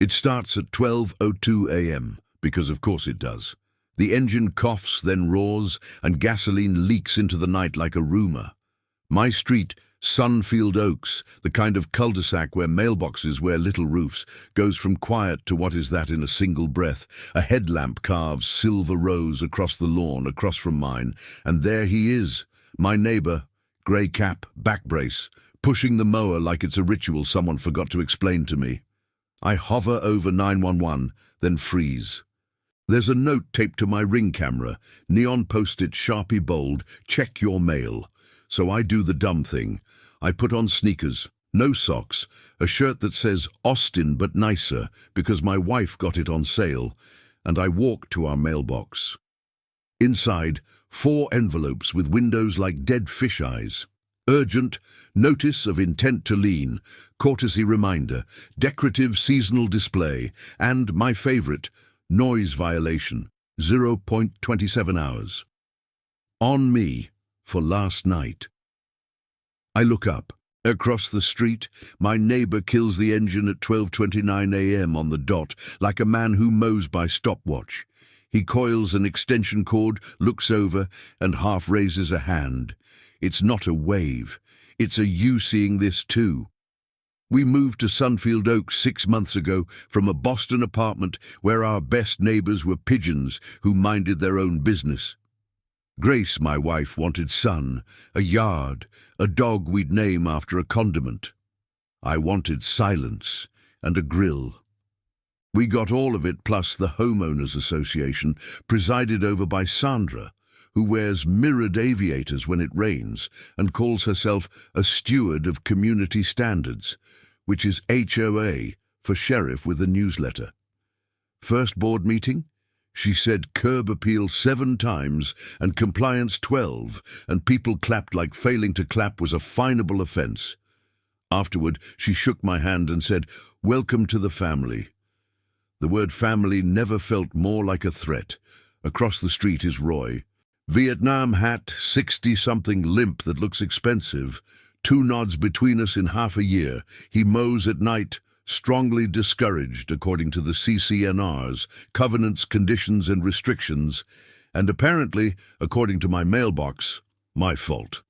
It starts at 12:02 a.m., because of course it does. The engine coughs, then roars, and gasoline leaks into the night like a rumor. My street, Sunfield Oaks, the kind of cul-de-sac where mailboxes wear little roofs, goes from quiet to what is that in a single breath. A headlamp carves silver rows across the lawn across from mine, and there he is, my neighbor, grey cap, back brace, pushing the mower like it's a ritual someone forgot to explain to me. I hover over 911, then freeze. There's a note taped to my Ring camera, neon post-it Sharpie bold, check your mail. So I do the dumb thing. I put on sneakers, no socks, a shirt that says Austin but nicer because my wife got it on sale, and I walk to our mailbox. Inside, 4 envelopes with windows like dead fish eyes. Urgent, notice of intent to lien, courtesy reminder, decorative seasonal display, and, my favorite, noise violation, 0.27 hours. On me for last night. I look up. Across the street, my neighbor kills the engine at 12:29 a.m. on the dot, like a man who mows by stopwatch. He coils an extension cord, looks over, and half raises a hand. It's not a wave. It's a you seeing this too. We moved to Sunfield Oaks 6 months ago from a Boston apartment where our best neighbors were pigeons who minded their own business. Grace, my wife, wanted sun, a yard, a dog we'd name after a condiment. I wanted silence and a grill. We got all of it plus the Homeowners Association, presided over by Sandra, who wears mirrored aviators when it rains and calls herself a steward of community standards, which is HOA for sheriff with a newsletter. First board meeting? She said curb appeal 7 times and compliance 12, and people clapped like failing to clap was a finable offense. Afterward, she shook my hand and said, "Welcome to the family." The word family never felt more like a threat. Across the street is Roy. Vietnam hat, 60-something limp that looks expensive. 2 nods between us in half a year. He mows at night, strongly discouraged according to the CCNRs, covenants, conditions and restrictions, and apparently, according to my mailbox, my fault.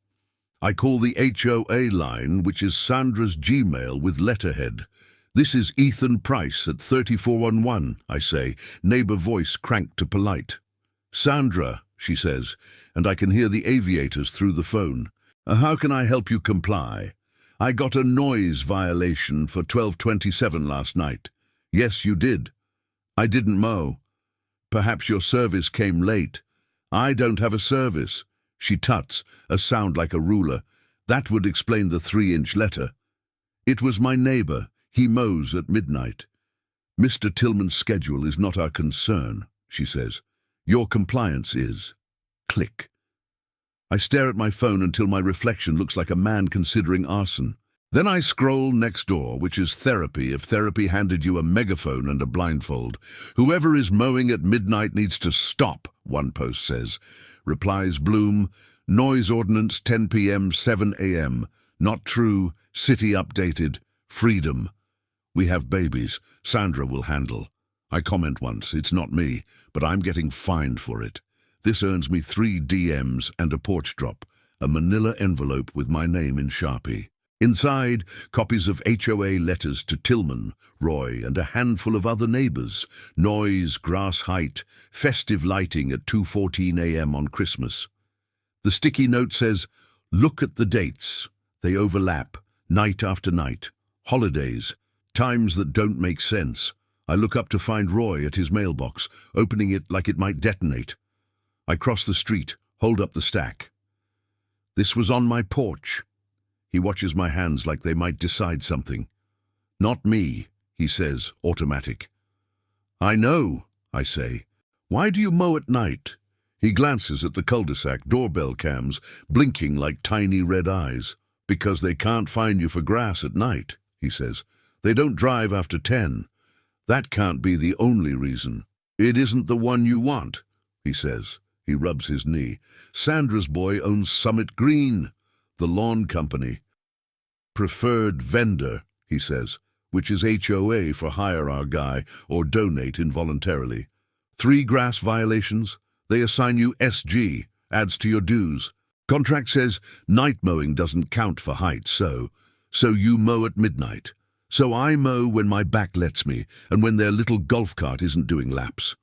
I call the HOA line, which is Sandra's Gmail with letterhead. "This is Ethan Price at 3411, I say, neighbor voice cranked to polite. "Sandra," she says, and I can hear the aviators through the phone. "How can I help you comply? I got a noise violation for 12:27 last night." "Yes, you did." "I didn't mow." "Perhaps your service came late." "I don't have a service." She tuts, a sound like a ruler. That would explain the 3-inch letter. "It was my neighbor. He mows at midnight." "Mr. Tillman's schedule is not our concern," she says. "Your compliance is." Click. I stare at my phone until my reflection looks like a man considering arson. Then I scroll next door, which is therapy if therapy handed you a megaphone and a blindfold. "Whoever is mowing at midnight needs to stop," one post says. Replies Bloom, "Noise ordinance 10 p.m., 7 a.m. Not true, city updated, freedom. We have babies, Sandra will handle." I comment once, "It's not me, but I'm getting fined for it." This earns me 3 DMs and a porch drop, a manila envelope with my name in Sharpie. Inside, copies of HOA letters to Tillman, Roy, and a handful of other neighbors. Noise, grass height, festive lighting at 2:14 a.m. on Christmas. The sticky note says, "Look at the dates. They overlap, night after night. Holidays, times that don't make sense." I look up to find Roy at his mailbox, opening it like it might detonate. I cross the street, hold up the stack. "This was on my porch." He watches my hands like they might decide something. "Not me," he says, automatic. "I know," I say. "Why do you mow at night?" He glances at the cul-de-sac doorbell cams, blinking like tiny red eyes. "Because they can't find you for grass at night," he says. "They don't drive after 10. That can't be the only reason." "It isn't the one you want," he says. He rubs his knee. "Sandra's boy owns Summit Green, the lawn company." "Preferred vendor," he says. which is HOA for hire our guy or donate involuntarily. 3 grass violations, they assign you SG, adds to your dues. Contract says night mowing doesn't count for height, so you mow at midnight. So I mow when my back lets me and when their little golf cart isn't doing laps.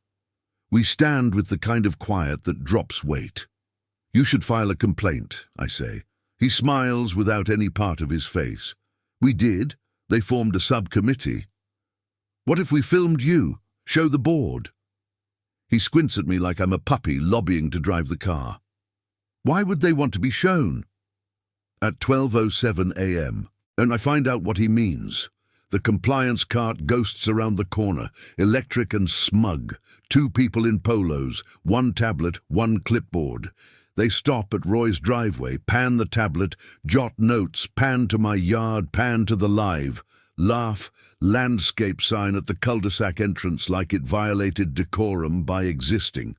We stand with the kind of quiet that drops weight. You should file a complaint, I say. He smiles without any part of his face. We did. They formed a subcommittee. What if we filmed you? Show the board. He squints at me like I'm a puppy lobbying to drive the car. Why would they want to be shown? At 12:07 a.m., and I find out what he means. The compliance cart ghosts around the corner, electric and smug. 2 people in polos, 1 tablet, 1 clipboard. They stop at Roy's driveway, pan the tablet, jot notes, pan to my yard, pan to the live, laugh, landscape sign at the cul-de-sac entrance like it violated decorum by existing.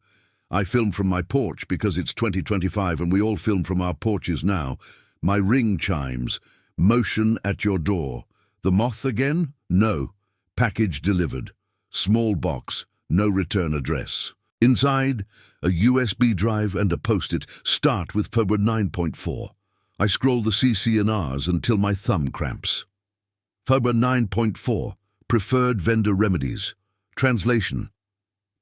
I film from my porch because it's 2025 and we all film from our porches now. My ring chimes, motion at your door. The moth again? No. Package delivered. Small box, no return address. Inside, a USB drive and a post-it start with February 9.4. I scroll the CC&Rs until my thumb cramps. February 9.4, Preferred Vendor Remedies. Translation.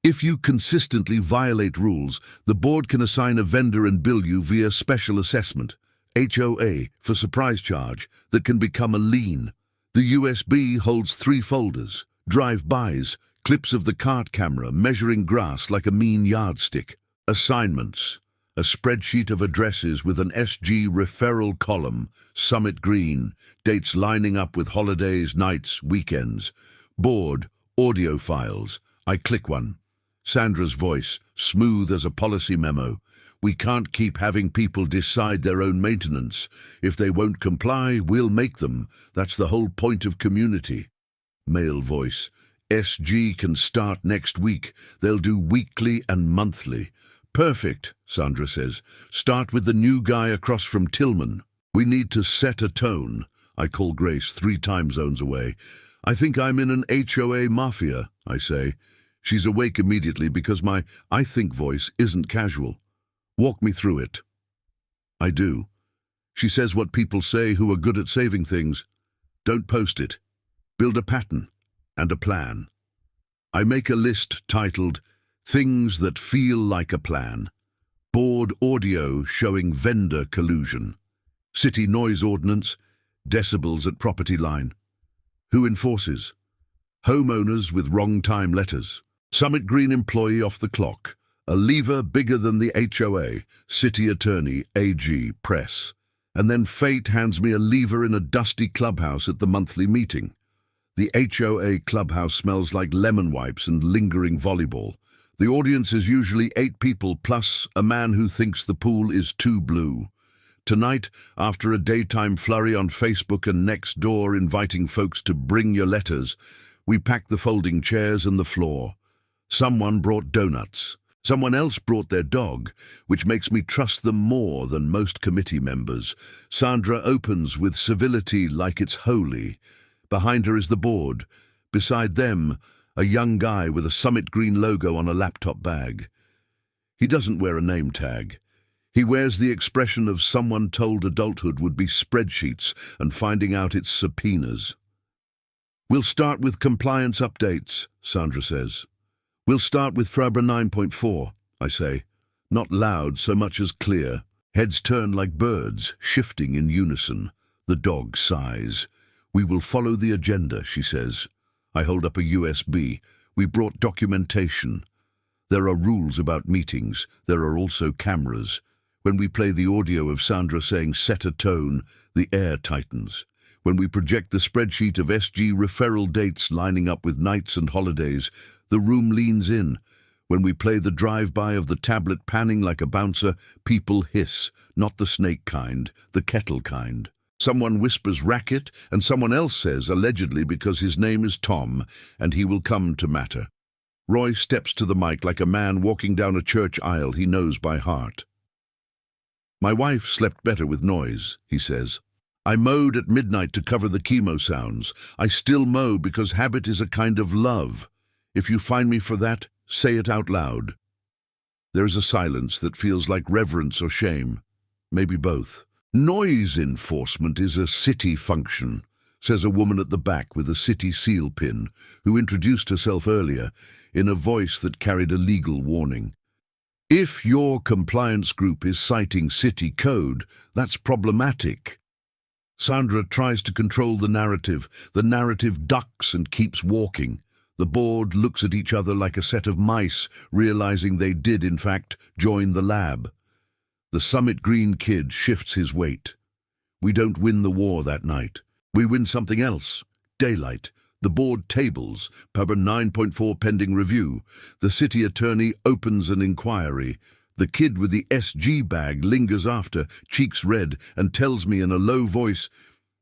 If you consistently violate rules, the board can assign a vendor and bill you via special assessment, HOA, for surprise charge that can become a lien. The USB holds 3 folders, drive-bys, clips of the cart camera measuring grass like a mean yardstick, assignments, a spreadsheet of addresses with an SG referral column, Summit Green, dates lining up with holidays, nights, weekends, board, audio files. I click one. Sandra's voice, smooth as a policy memo. We can't keep having people decide their own maintenance. If they won't comply, we'll make them. That's the whole point of community. Male voice. SG can start next week. They'll do weekly and monthly. Perfect, Sandra says. Start with the new guy across from Tillman. We need to set a tone. I call Grace 3 time zones away. I think I'm in an HOA mafia, I say. She's awake immediately because my I think voice isn't casual. Walk me through it. I do. She says what people say who are good at saving things. Don't post it. Build a pattern and a plan. I make a list titled Things That Feel Like a Plan. Board audio showing vendor collusion. City noise ordinance, decibels at property line. Who enforces? Homeowners with wrong time letters. Summit Green employee off the clock. A lever bigger than the HOA, city attorney, AG, press. And then fate hands me a lever in a dusty clubhouse at the monthly meeting. The HOA clubhouse smells like lemon wipes and lingering volleyball. The audience is usually 8 people plus a man who thinks the pool is too blue. Tonight, after a daytime flurry on Facebook and next door inviting folks to bring your letters, we pack the folding chairs and the floor. Someone brought donuts. Someone else brought their dog, which makes me trust them more than most committee members. Sandra opens with civility like it's holy. Behind her is the board. Beside them, a young guy with a Summit Green logo on a laptop bag. He doesn't wear a name tag. He wears the expression of someone told adulthood would be spreadsheets and finding out it's subpoenas. We'll start with compliance updates, Sandra says. We'll start with FRABRA 9.4, I say. Not loud so much as clear. Heads turn like birds, shifting in unison. The dog sighs. We will follow the agenda, she says. I hold up a USB. We brought documentation. There are rules about meetings. There are also cameras. When we play the audio of Sandra saying set a tone, the air tightens. When we project the spreadsheet of SG referral dates lining up with nights and holidays, the room leans in. When we play the drive-by of the tablet panning like a bouncer, people hiss, not the snake kind, the kettle kind. Someone whispers racket, and someone else says, allegedly because his name is Tom, and he will come to matter. Roy steps to the mic like a man walking down a church aisle he knows by heart. My wife slept better with noise, he says. I mowed at midnight to cover the chemo sounds. I still mow because habit is a kind of love. If you find me for that, say it out loud. There is a silence that feels like reverence or shame. Maybe both. Noise enforcement is a city function, says a woman at the back with a city seal pin, who introduced herself earlier in a voice that carried a legal warning. If your compliance group is citing city code, that's problematic. Sandra tries to control the narrative. The narrative ducks and keeps walking. The board looks at each other like a set of mice, realizing they did, in fact, join the lab. The Summit Green kid shifts his weight. We don't win the war that night. We win something else. Daylight. The board tables. Pub 9.4 pending review. The city attorney opens an inquiry. The kid with the SG bag lingers after, cheeks red, and tells me in a low voice,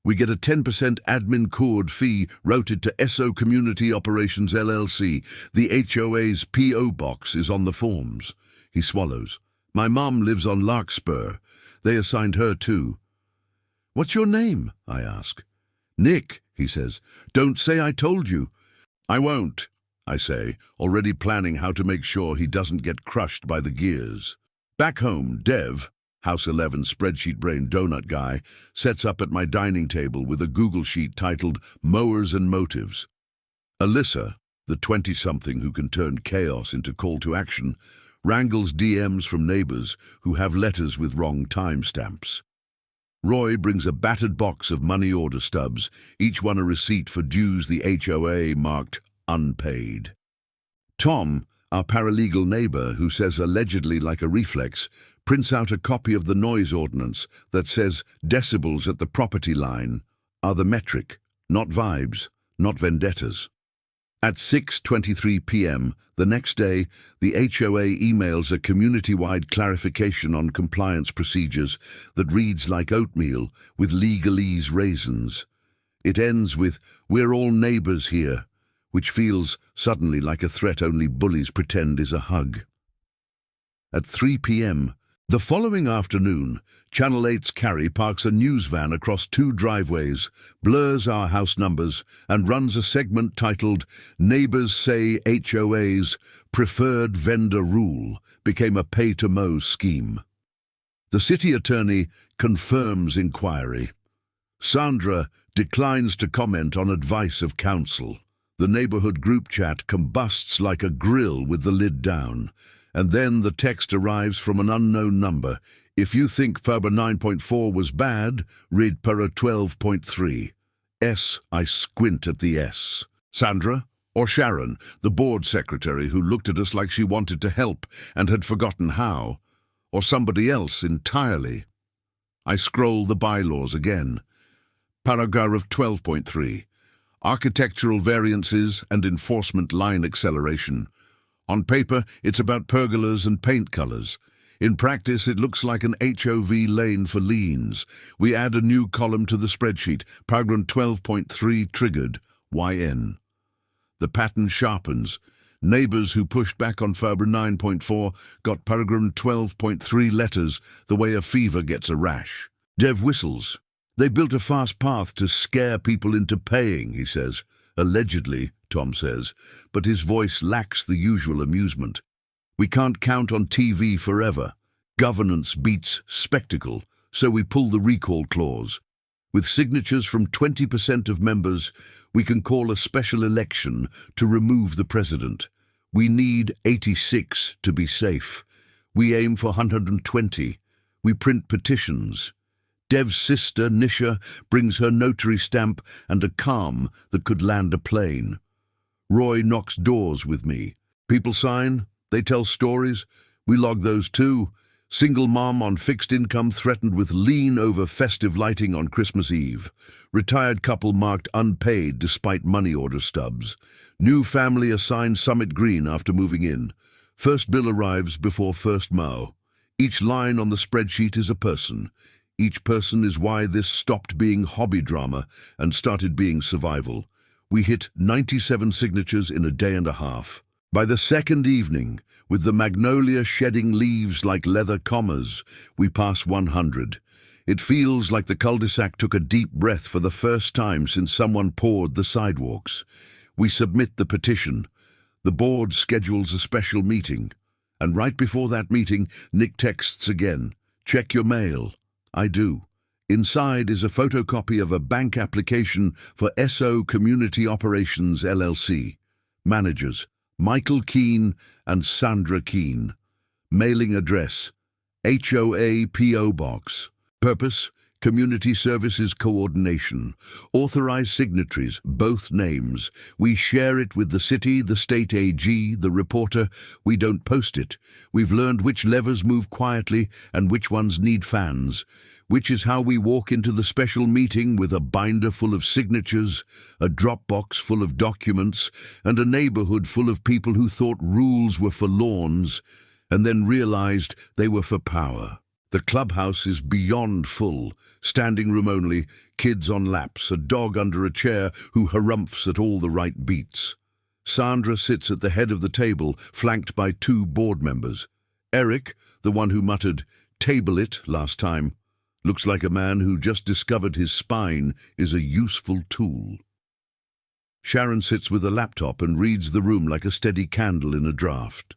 we get a 10% admin cord fee routed to SO Community Operations LLC. The HOA's PO box is on the forms. He swallows. My mom lives on Larkspur. They assigned her too. What's your name? I ask. Nick, he says. Don't say I told you. I won't, I say, already planning how to make sure he doesn't get crushed by the gears. Back home, Dev, House 11 spreadsheet brain donut guy, sets up at my dining table with a Google sheet titled Mowers and Motives. Alyssa, the 20-something who can turn chaos into call to action, wrangles DMs from neighbors who have letters with wrong timestamps. Roy brings a battered box of money order stubs, each one a receipt for dues the HOA marked unpaid. Tom, our paralegal neighbor who says allegedly like a reflex, prints out a copy of the noise ordinance that says decibels at the property line are the metric, not vibes, not vendettas. At 6:23 p.m. the next day, the HOA emails a community-wide clarification on compliance procedures that reads like oatmeal with legalese raisins. It ends with, "We're all neighbors here," which feels suddenly like a threat only bullies pretend is a hug. At 3 p.m. the following afternoon, Channel 8's Carrie parks a news van across 2 driveways, blurs our house numbers, and runs a segment titled Neighbors Say HOA's Preferred Vendor Rule Became a Pay-to-Mow Scheme. The city attorney confirms inquiry. Sandra declines to comment on advice of counsel. The neighborhood group chat combusts like a grill with the lid down. And then the text arrives from an unknown number. If you think Ferber 9.4 was bad, read Para 12.3. I squint at the S. Sandra or Sharon, the board secretary who looked at us like she wanted to help and had forgotten how, or somebody else entirely. I scroll the bylaws again. Paragraph 12.3. Architectural variances and enforcement line acceleration. On paper, it's about pergolas and paint colors. In practice, it looks like an HOV lane for liens. We add a new column to the spreadsheet, paragraph 12.3 triggered, YN. The pattern sharpens. Neighbors who pushed back on Ferber 9.4 got paragraph 12.3 letters the way a fever gets a rash. Dev whistles. They built a fast path to scare people into paying, he says. Allegedly, Tom says, but his voice lacks the usual amusement. We can't count on TV forever. Governance beats spectacle, so we pull the recall clause. With signatures from 20% of members, we can call a special election to remove the president. We need 86 to be safe. We aim for 120. We print petitions. Dev's sister, Nisha, brings her notary stamp and a calm that could land a plane. Roy knocks doors with me. People sign, they tell stories, we log those too. Single mom on fixed income threatened with lien over festive lighting on Christmas Eve. Retired couple marked unpaid despite money order stubs. New family assigned Summit Green after moving in. First bill arrives before first mow. Each line on the spreadsheet is a person. Each person is why this stopped being hobby drama and started being survival. We hit 97 signatures in a day and a half. By the second evening, with the magnolia shedding leaves like leather commas, we pass 100. It feels like the cul-de-sac took a deep breath for the first time since someone poured the sidewalks. We submit the petition. The board schedules a special meeting. And right before that meeting, Nick texts again. Check your mail. I do. Inside is a photocopy of a bank application for SO Community Operations LLC. Managers, Michael Keane and Sandra Keane. Mailing address, HOA PO Box. Purpose, Community Services Coordination. Authorized signatories, both names. We share it with the city, the state AG, the reporter. We don't post it. We've learned which levers move quietly and which ones need fans. Which is how we walk into the special meeting with a binder full of signatures, a Dropbox full of documents, and a neighborhood full of people who thought rules were for lawns and then realized they were for power. The clubhouse is beyond full, standing room only, kids on laps, a dog under a chair who harumphs at all the right beats. Sandra sits at the head of the table, flanked by 2 board members. Eric, the one who muttered, "Table it," last time, looks like a man who just discovered his spine is a useful tool. Sharon sits with a laptop and reads the room like a steady candle in a draft.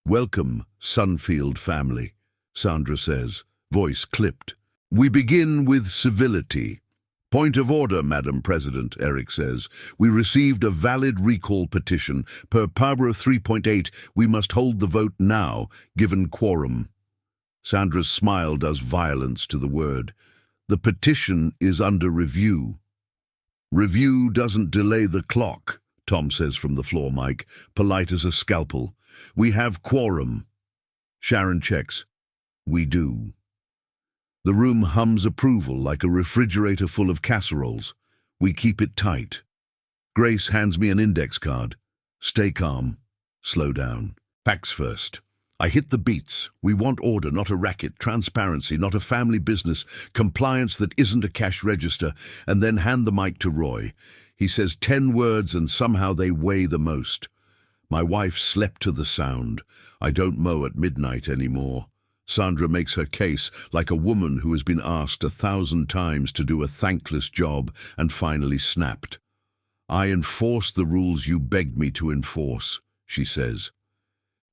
"Welcome, Sunfield family," Sandra says, voice clipped. "We begin with civility. Point of order, Madam President," Eric says. "We received a valid recall petition. Per Paragraph 3.8, we must hold the vote now, given quorum." Sandra's smile does violence to the word. "The petition is under review." "Review doesn't delay the clock," Tom says from the floor mic, polite as a scalpel. "We have quorum." Sharon checks. "We do." The room hums approval like a refrigerator full of casseroles. We keep it tight. Grace hands me an index card. "Stay calm. Slow down. Facts first. I hit the beats. We want order, not a racket, transparency, not a family business, compliance that isn't a cash register," and then hand the mic to Roy. He says 10 words and somehow they weigh the most. My wife slept to the sound. I don't mow at midnight anymore. Sandra makes her case like a woman who has been asked 1,000 times to do a thankless job and finally snapped. "I enforce the rules you begged me to enforce," she says.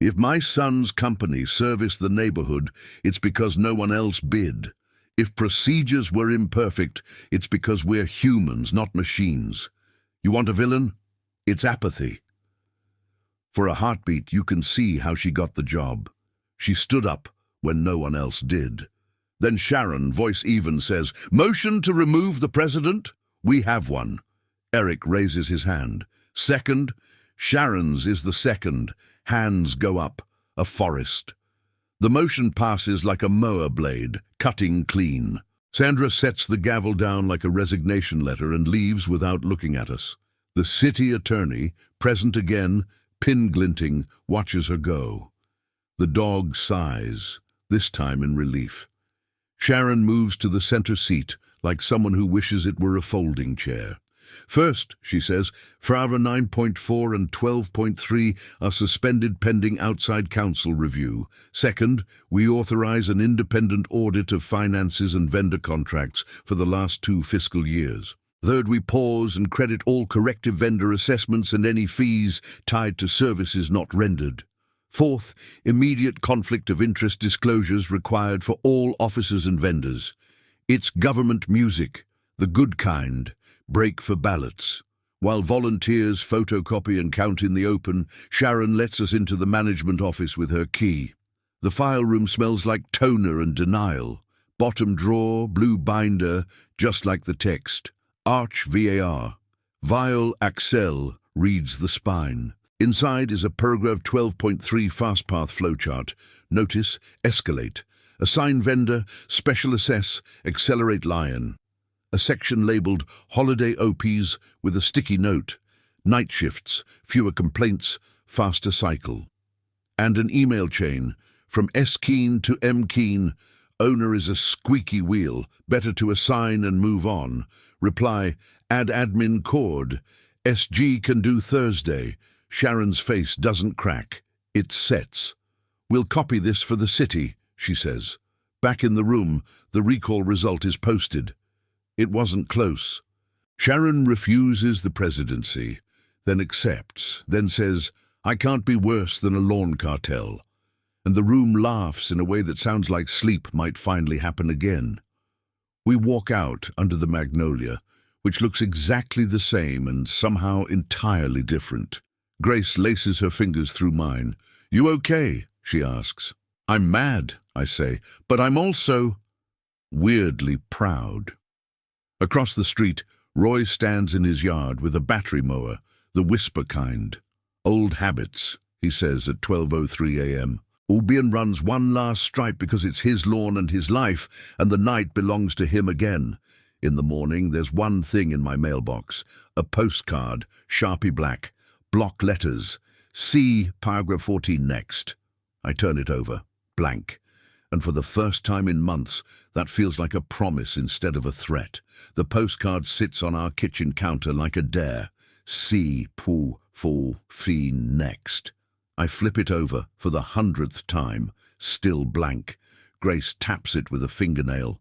"If my son's company serviced the neighborhood, it's because no one else bid. If procedures were imperfect, it's because we're humans, not machines. You want a villain? It's apathy." For a heartbeat, you can see how she got the job. She stood up when no one else did. Then Sharon, voice even, says, "Motion to remove the president?" We have one. Eric raises his hand. Second? Sharon's is the second. Hands go up. A forest. The motion passes like a mower blade, cutting clean. Sandra sets the gavel down like a resignation letter and leaves without looking at us. The city attorney, present again, pin glinting, watches her go. The dog sighs, this time in relief. Sharon moves to the center seat, like someone who wishes it were a folding chair. "First," she says, "Paragraph 9.4 and 12.3 are suspended pending outside counsel review. Second, we authorize an independent audit of finances and vendor contracts for the last 2 fiscal years. Third, we pause and credit all corrective vendor assessments and any fees tied to services not rendered. Fourth, immediate conflict of interest disclosures required for all officers and vendors. It's government music, the good kind, break for ballots. While volunteers photocopy and count in the open, Sharon lets us into the management office with her key. The file room smells like toner and denial. Bottom drawer, blue binder, just like the text. Arch VAR. Viol Axel reads the spine. Inside is a paragraph 12.3 FastPath flowchart. Notice, escalate. Assign vendor, special assess, accelerate lion. A section labeled Holiday OPs with a sticky note. Night shifts, fewer complaints, faster cycle. And an email chain. From S. Keen to M. Keen. Owner is a squeaky wheel. Better to assign and move on. Reply, add admin cord. SG can do Thursday. Sharon's face doesn't crack. It sets. "We'll copy this for the city," she says. Back in the room, the recall result is posted. It wasn't close. Sharon refuses the presidency, then accepts, then says, "I can't be worse than a lawn cartel." And the room laughs in a way that sounds like sleep might finally happen again. We walk out under the magnolia, which looks exactly the same and somehow entirely different. Grace laces her fingers through mine. "You okay?" she asks. "I'm mad," I say, "but I'm also weirdly proud." Across the street, Roy stands in his yard with a battery mower, the whisper kind. "Old habits," he says at 12:03 a.m. Albion runs one last stripe because it's his lawn and his life, and the night belongs to him again. In the morning, there's one thing in my mailbox, a postcard, Sharpie black, block letters, see paragraph 14 next. I turn it over, blank. And for the first time in months, that feels like a promise instead of a threat. The postcard sits on our kitchen counter like a dare. See, poo, full, fiend, next. I flip it over for the 100th time, still blank. Grace taps it with a fingernail.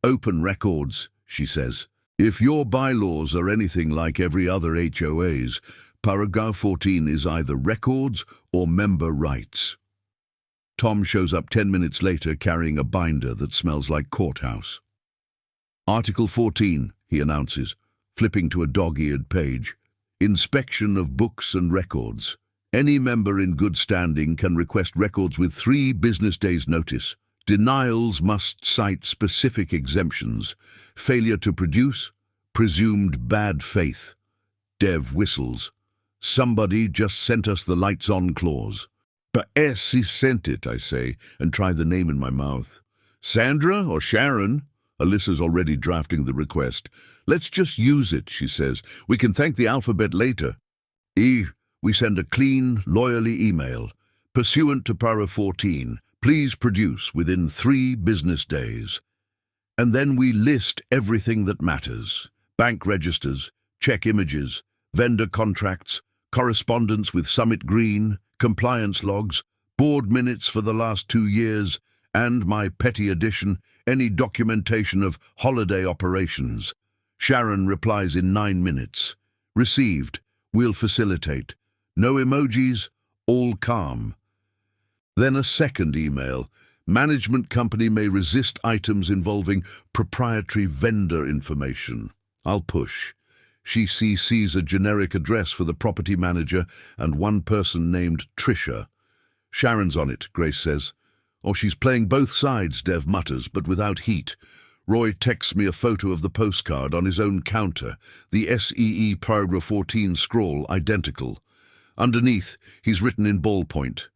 "Open records," she says. "If your bylaws are anything like every other HOA's, paragraph 14 is either records or member rights." Tom shows up 10 minutes later carrying a binder that smells like courthouse. "Article 14, he announces, flipping to a dog-eared page. "Inspection of books and records. Any member in good standing can request records with 3 business days' notice. Denials must cite specific exemptions. Failure to produce, presumed bad faith." Dev whistles. "Somebody just sent us the lights-on clause." "But he sent it," I say, and try the name in my mouth. "Sandra or Sharon?" Alyssa's already drafting the request. "Let's just use it," she says. "We can thank the alphabet later." We send a clean, lawyerly email. "Pursuant to para 14, please produce within 3 business days." And then we list everything that matters. Bank registers, check images, vendor contracts, correspondence with Summit Green, compliance logs, board minutes for the last 2 years, and my petty addition, any documentation of holiday operations. Sharon replies in 9 minutes. "Received. We'll facilitate. No emojis, all calm." Then a second email. "Management company may resist items involving proprietary vendor information." I'll push. She CCs a generic address for the property manager and one person named Trisha. "Sharon's on it," Grace says. "Or she's playing both sides," Dev mutters, but without heat. Roy texts me a photo of the postcard on his own counter, the SEE paragraph 14 scroll identical. Underneath, he's written in ballpoint,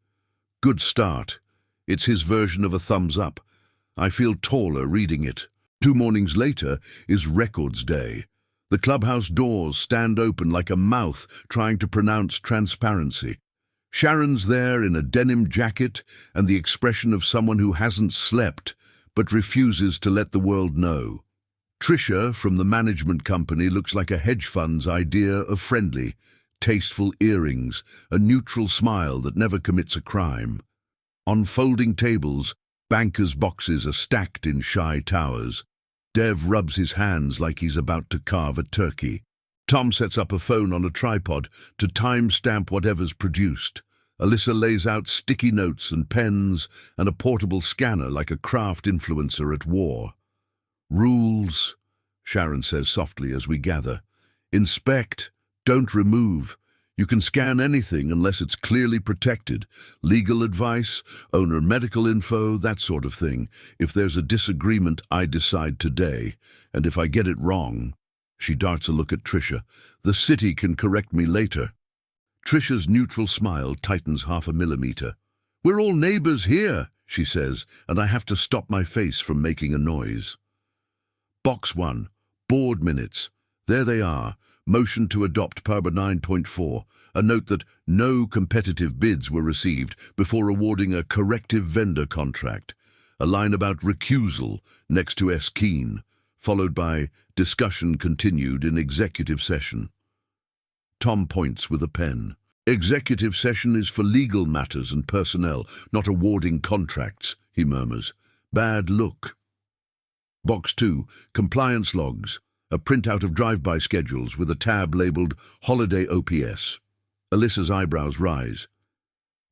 "Good start." It's his version of a thumbs up. I feel taller reading it. 2 mornings later is Records Day. The clubhouse doors stand open like a mouth trying to pronounce transparency. Sharon's there in a denim jacket and the expression of someone who hasn't slept but refuses to let the world know. Trisha from the management company looks like a hedge fund's idea of friendly, tasteful earrings, a neutral smile that never commits a crime. On folding tables, bankers' boxes are stacked in shy towers. Dev rubs his hands like he's about to carve a turkey. Tom sets up a phone on a tripod to time-stamp whatever's produced. Alyssa lays out sticky notes and pens and a portable scanner like a craft influencer at war. "Rules," Sharon says softly as we gather. "Inspect, don't remove. You can scan anything unless it's clearly protected. Legal advice, owner medical info, that sort of thing. If there's a disagreement, I decide today. And if I get it wrong," she darts a look at Trisha, "the city can correct me later." Trisha's neutral smile tightens 0.5 millimeter. "We're all neighbors here," she says, and I have to stop my face from making a noise. Box 1, board minutes. There they are. Motion to adopt Parba 9.4, a note that no competitive bids were received before awarding a corrective vendor contract, a line about recusal next to S. Keen, followed by discussion continued in executive session. Tom points with a pen. "Executive session is for legal matters and personnel, not awarding contracts," he murmurs. Bad look. Box 2, compliance logs, a printout of drive-by schedules with a tab labelled Holiday OPS. Alyssa's eyebrows rise.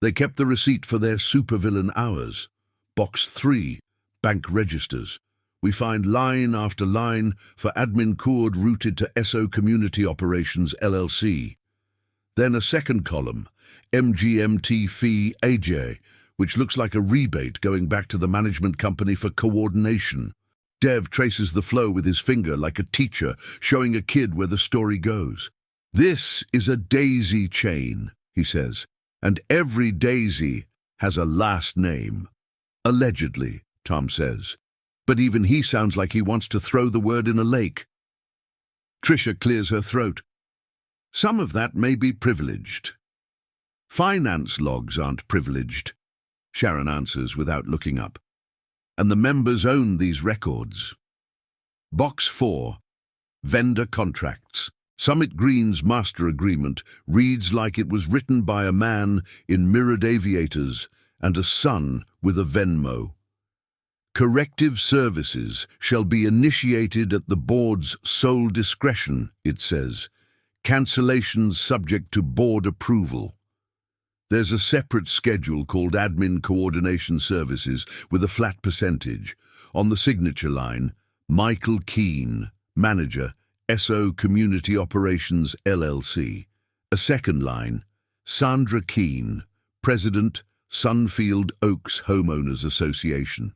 They kept the receipt for their supervillain hours. Box 3, bank registers. We find line after line for admin cord routed to SO Community Operations LLC. Then a second column, MGMT fee AJ, which looks like a rebate going back to the management company for coordination. Dev traces the flow with his finger like a teacher showing a kid where the story goes. This is a daisy chain, he says, and every daisy has a last name. Allegedly, Tom says. But even he sounds like he wants to throw the word in a lake. Tricia clears her throat. Some of that may be privileged. Finance logs aren't privileged, Sharon answers without looking up. And the members own these records. Box 4, vendor contracts. Summit Green's master agreement reads like it was written by a man in mirrored aviators and a son with a Venmo. Corrective services shall be initiated at the board's sole discretion, it says. Cancellations subject to board approval. There's a separate schedule called Admin Coordination Services with a flat percentage. On the signature line, Michael Keane, Manager, SO Community Operations LLC. A second line, Sandra Keane, President, Sunfield Oaks Homeowners Association.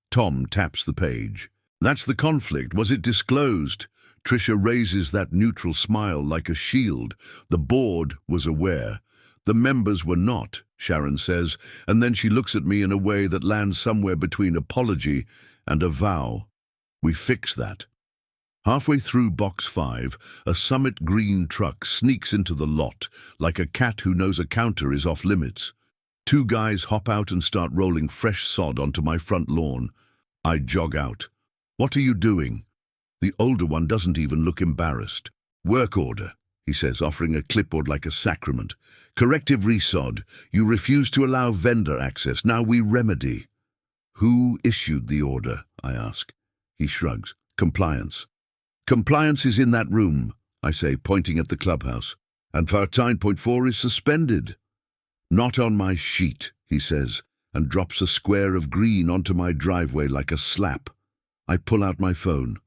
Tom taps the page. That's the conflict. Was it disclosed? Tricia raises that neutral smile like a shield. The board was aware. The members were not, Sharon says, and then she looks at me in a way that lands somewhere between apology and a vow. We fix that. Halfway through box 5, a Summit Green truck sneaks into the lot like a cat who knows a counter is off limits. Two guys hop out and start rolling fresh sod onto my front lawn. I jog out. What are you doing? The older one doesn't even look embarrassed. Work order, he says, offering a clipboard like a sacrament. Corrective resod. You refuse to allow vendor access. Now we remedy. Who issued the order? I ask. He shrugs. Compliance. Compliance is in that room, I say, pointing at the clubhouse. And 13.4 is suspended. Not on my sheet, he says, and drops a square of green onto my driveway like a slap. I pull out my phone.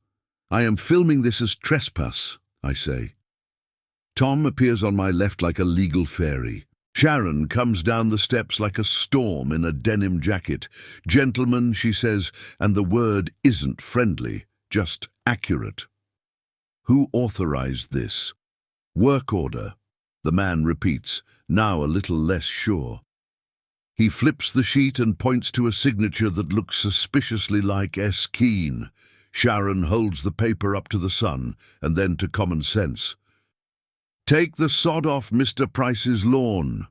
I am filming this as trespass, I say. Tom appears on my left like a legal fairy. Sharon comes down the steps like a storm in a denim jacket. Gentlemen, she says, and the word isn't friendly, just accurate. Who authorized this? Work order, the man repeats, now a little less sure. He flips the sheet and points to a signature that looks suspiciously like S. Keane. Sharon holds the paper up to the sun and then to common sense. Take the sod off Mr. Price's lawn.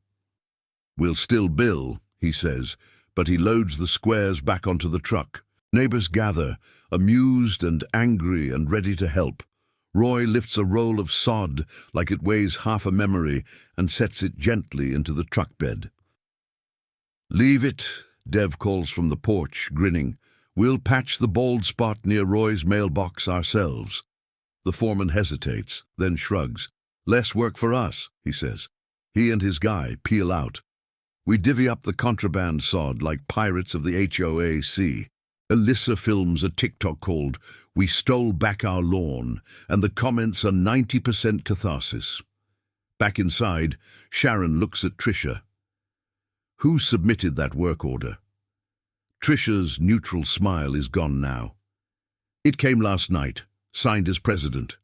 We'll still bill, he says, but he loads the squares back onto the truck. Neighbors gather, amused and angry and ready to help. Roy lifts a roll of sod like it weighs half a memory and sets it gently into the truck bed. Leave it, Dev calls from the porch, grinning. We'll patch the bald spot near Roy's mailbox ourselves. The foreman hesitates, then shrugs. Less work for us, he says. He and his guy peel out. We divvy up the contraband sod like pirates of the HOA sea. Alyssa films a TikTok called We Stole Back Our Lawn, and the comments are 90% catharsis. Back inside, Sharon looks at Tricia. Who submitted that work order? Tricia's neutral smile is gone now. It came last night, signed as president.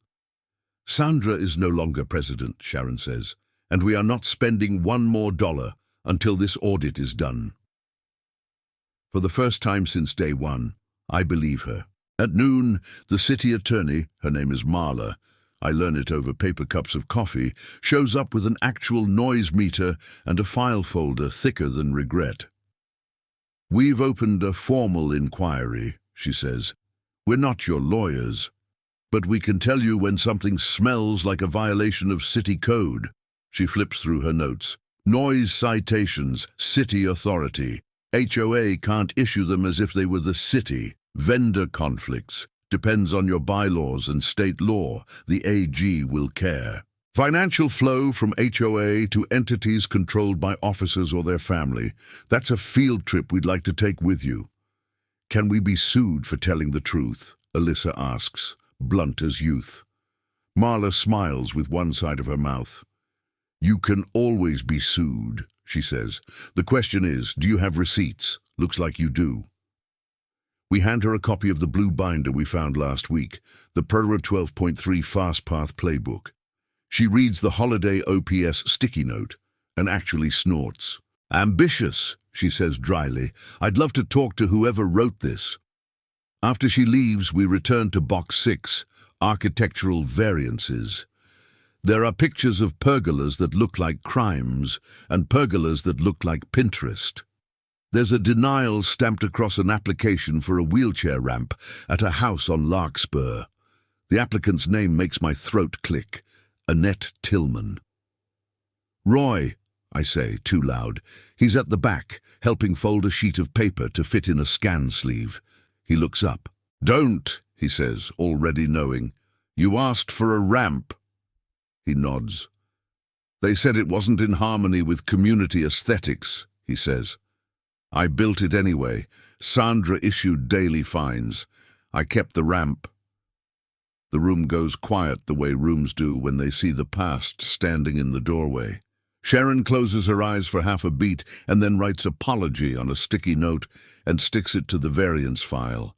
Sandra is no longer president, Sharon says, and we are not spending $1 more until this audit is done. For the first time since day one, I believe her. At noon, the city attorney, her name is Marla, I learn it over paper cups of coffee, shows up with an actual noise meter and a file folder thicker than regret. We've opened a formal inquiry, she says. We're not your lawyers, but we can tell you when something smells like a violation of city code. She flips through her notes. Noise citations, city authority. HOA can't issue them as if they were the city. Vendor conflicts. Depends on your bylaws and state law. The AG will care. Financial flow from HOA to entities controlled by officers or their family. That's a field trip we'd like to take with you. Can we be sued for telling the truth? Alyssa asks, blunt as youth. Marla smiles with one side of her mouth. You can always be sued, she says. The question is, do you have receipts? Looks like you do. We hand her a copy of the blue binder we found last week, the Perra 12.3 FastPath Playbook. She reads the holiday OPS sticky note and actually snorts. Ambitious, she says dryly. I'd love to talk to whoever wrote this. After she leaves, we return to Box 6, Architectural Variances. There are pictures of pergolas that look like crimes and pergolas that look like Pinterest. There's a denial stamped across an application for a wheelchair ramp at a house on Larkspur. The applicant's name makes my throat click. Annette Tillman. Roy, I say, too loud. He's at the back, helping fold a sheet of paper to fit in a scan sleeve. He looks up. Don't, he says, already knowing. You asked for a ramp. He nods. They said it wasn't in harmony with community aesthetics, he says. I built it anyway. Sandra issued daily fines. I kept the ramp. The room goes quiet the way rooms do when they see the past standing in the doorway. Sharon closes her eyes for half a beat and then writes apology on a sticky note and sticks it to the variance file.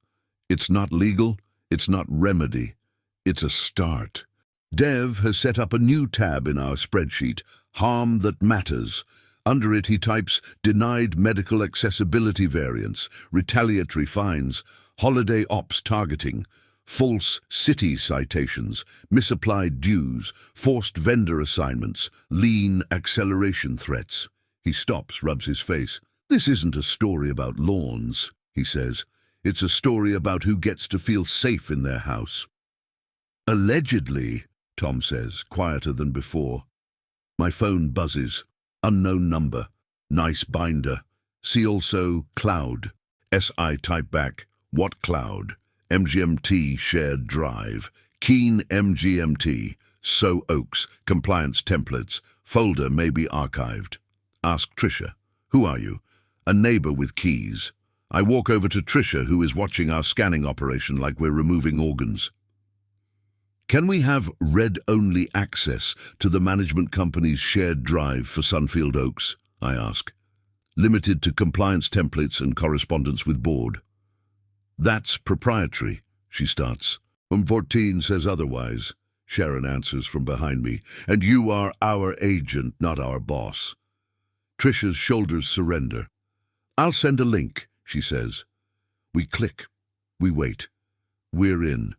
It's not legal, it's not remedy, it's a start. Dev has set up a new tab in our spreadsheet, Harm That Matters. Under it he types denied medical accessibility variance, retaliatory fines, holiday ops targeting, false city citations, misapplied dues, forced vendor assignments, lien acceleration threats. He stops, rubs his face. This isn't a story about lawns, he says. It's a story about who gets to feel safe in their house. Allegedly, Tom says, quieter than before. My phone buzzes. Unknown number. Nice binder. See also cloud. SI type back. What cloud? MGMT shared drive. Keen MGMT. So Oaks. Compliance templates. Folder may be archived. Ask Trisha. Who are you? A neighbor with keys. I walk over to Trisha, who is watching our scanning operation like we're removing organs. Can we have read-only access to the management company's shared drive for Sunfield Oaks? I ask. Limited to compliance templates and correspondence with board. That's proprietary, she starts. 14 says otherwise, Sharon answers from behind me, and you are our agent, not our boss. Trisha's shoulders surrender. I'll send a link, she says. We click. We wait. We're in.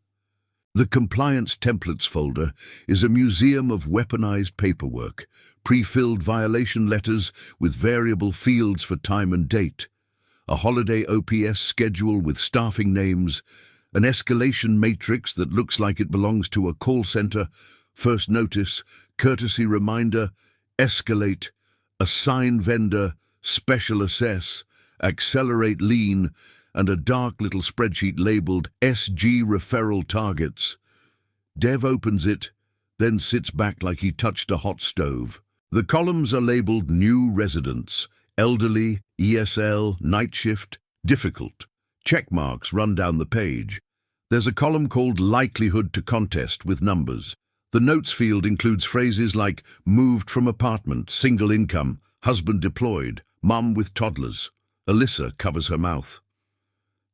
The Compliance Templates folder is a museum of weaponized paperwork, pre-filled violation letters with variable fields for time and date, a holiday OPS schedule with staffing names, an escalation matrix that looks like it belongs to a call center, first notice, courtesy reminder, escalate, assign vendor, special assess, accelerate lien, and a dark little spreadsheet labeled SG Referral Targets. Dev opens it, then sits back like he touched a hot stove. The columns are labeled New Residents, Elderly, ESL, Night Shift, Difficult. Check marks run down the page. There's a column called Likelihood to Contest with numbers. The notes field includes phrases like moved from apartment, single income, husband deployed, mum with toddlers. Alyssa covers her mouth.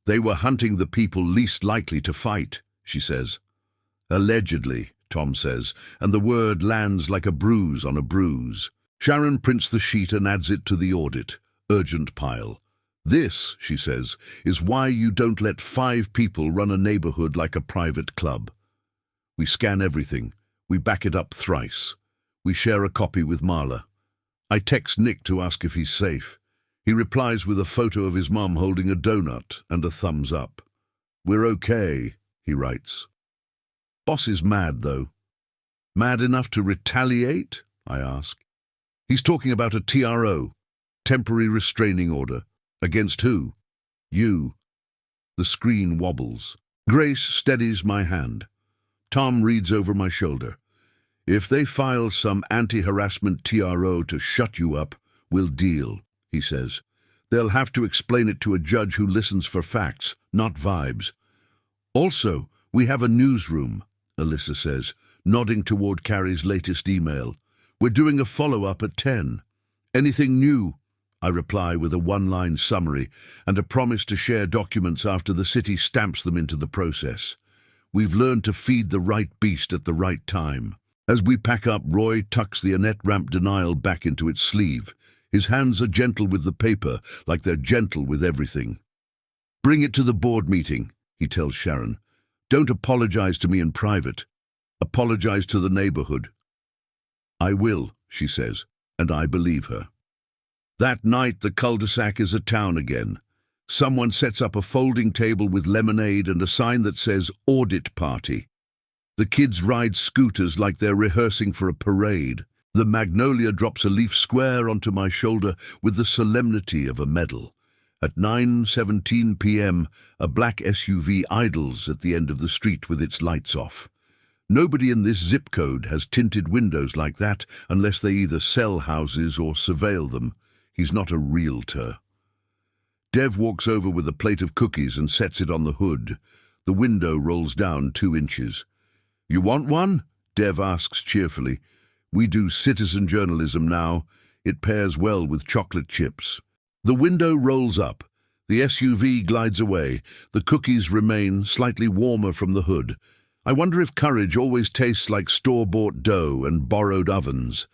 They were hunting the people least likely to fight, she says. Allegedly, Tom says, and the word lands like a bruise on a bruise. Sharon prints the sheet and adds it to the audit. Urgent pile. This, she says, is why you don't let 5 people run a neighborhood like a private club. We scan everything. We back it up thrice. We share a copy with Marla. I text Nick to ask if he's safe. He replies with a photo of his mum holding a donut and a thumbs up. We're okay, he writes. Boss is mad, though. Mad enough to retaliate? I ask. He's talking about a TRO, temporary restraining order, Against who? You. The screen wobbles. Grace steadies my hand. Tom reads over my shoulder. If they file some anti-harassment TRO to shut you up, we'll deal, he says. They'll have to explain it to a judge who listens for facts, not vibes. Also, we have a newsroom, Alyssa says, nodding toward Carrie's latest email. We're doing a follow-up at 10. Anything new? I reply with a one-line summary and a promise to share documents after the city stamps them into the process. We've learned to feed the right beast at the right time. As we pack up, Roy tucks the Annette Ramp denial back into its sleeve. His hands are gentle with the paper, like they're gentle with everything. Bring it to the board meeting, he tells Sharon. Don't apologize to me in private. Apologize to the neighborhood. I will, she says, and I believe her. That night, the cul-de-sac is a town again. Someone sets up a folding table with lemonade and a sign that says audit party. The kids ride scooters like they're rehearsing for a parade. The magnolia drops a leaf square onto my shoulder with the solemnity of a medal. At 9:17 p.m., a black SUV idles at the end of the street with its lights off. Nobody in this zip code has tinted windows like that unless they either sell houses or surveil them. He's not a realtor. Dev walks over with a plate of cookies and sets it on the hood. The window rolls down 2 inches. You want one? Dev asks cheerfully. We do citizen journalism now. It pairs well with chocolate chips. The window rolls up. The SUV glides away. The cookies remain slightly warmer from the hood. I wonder if courage always tastes like store-bought dough and borrowed ovens.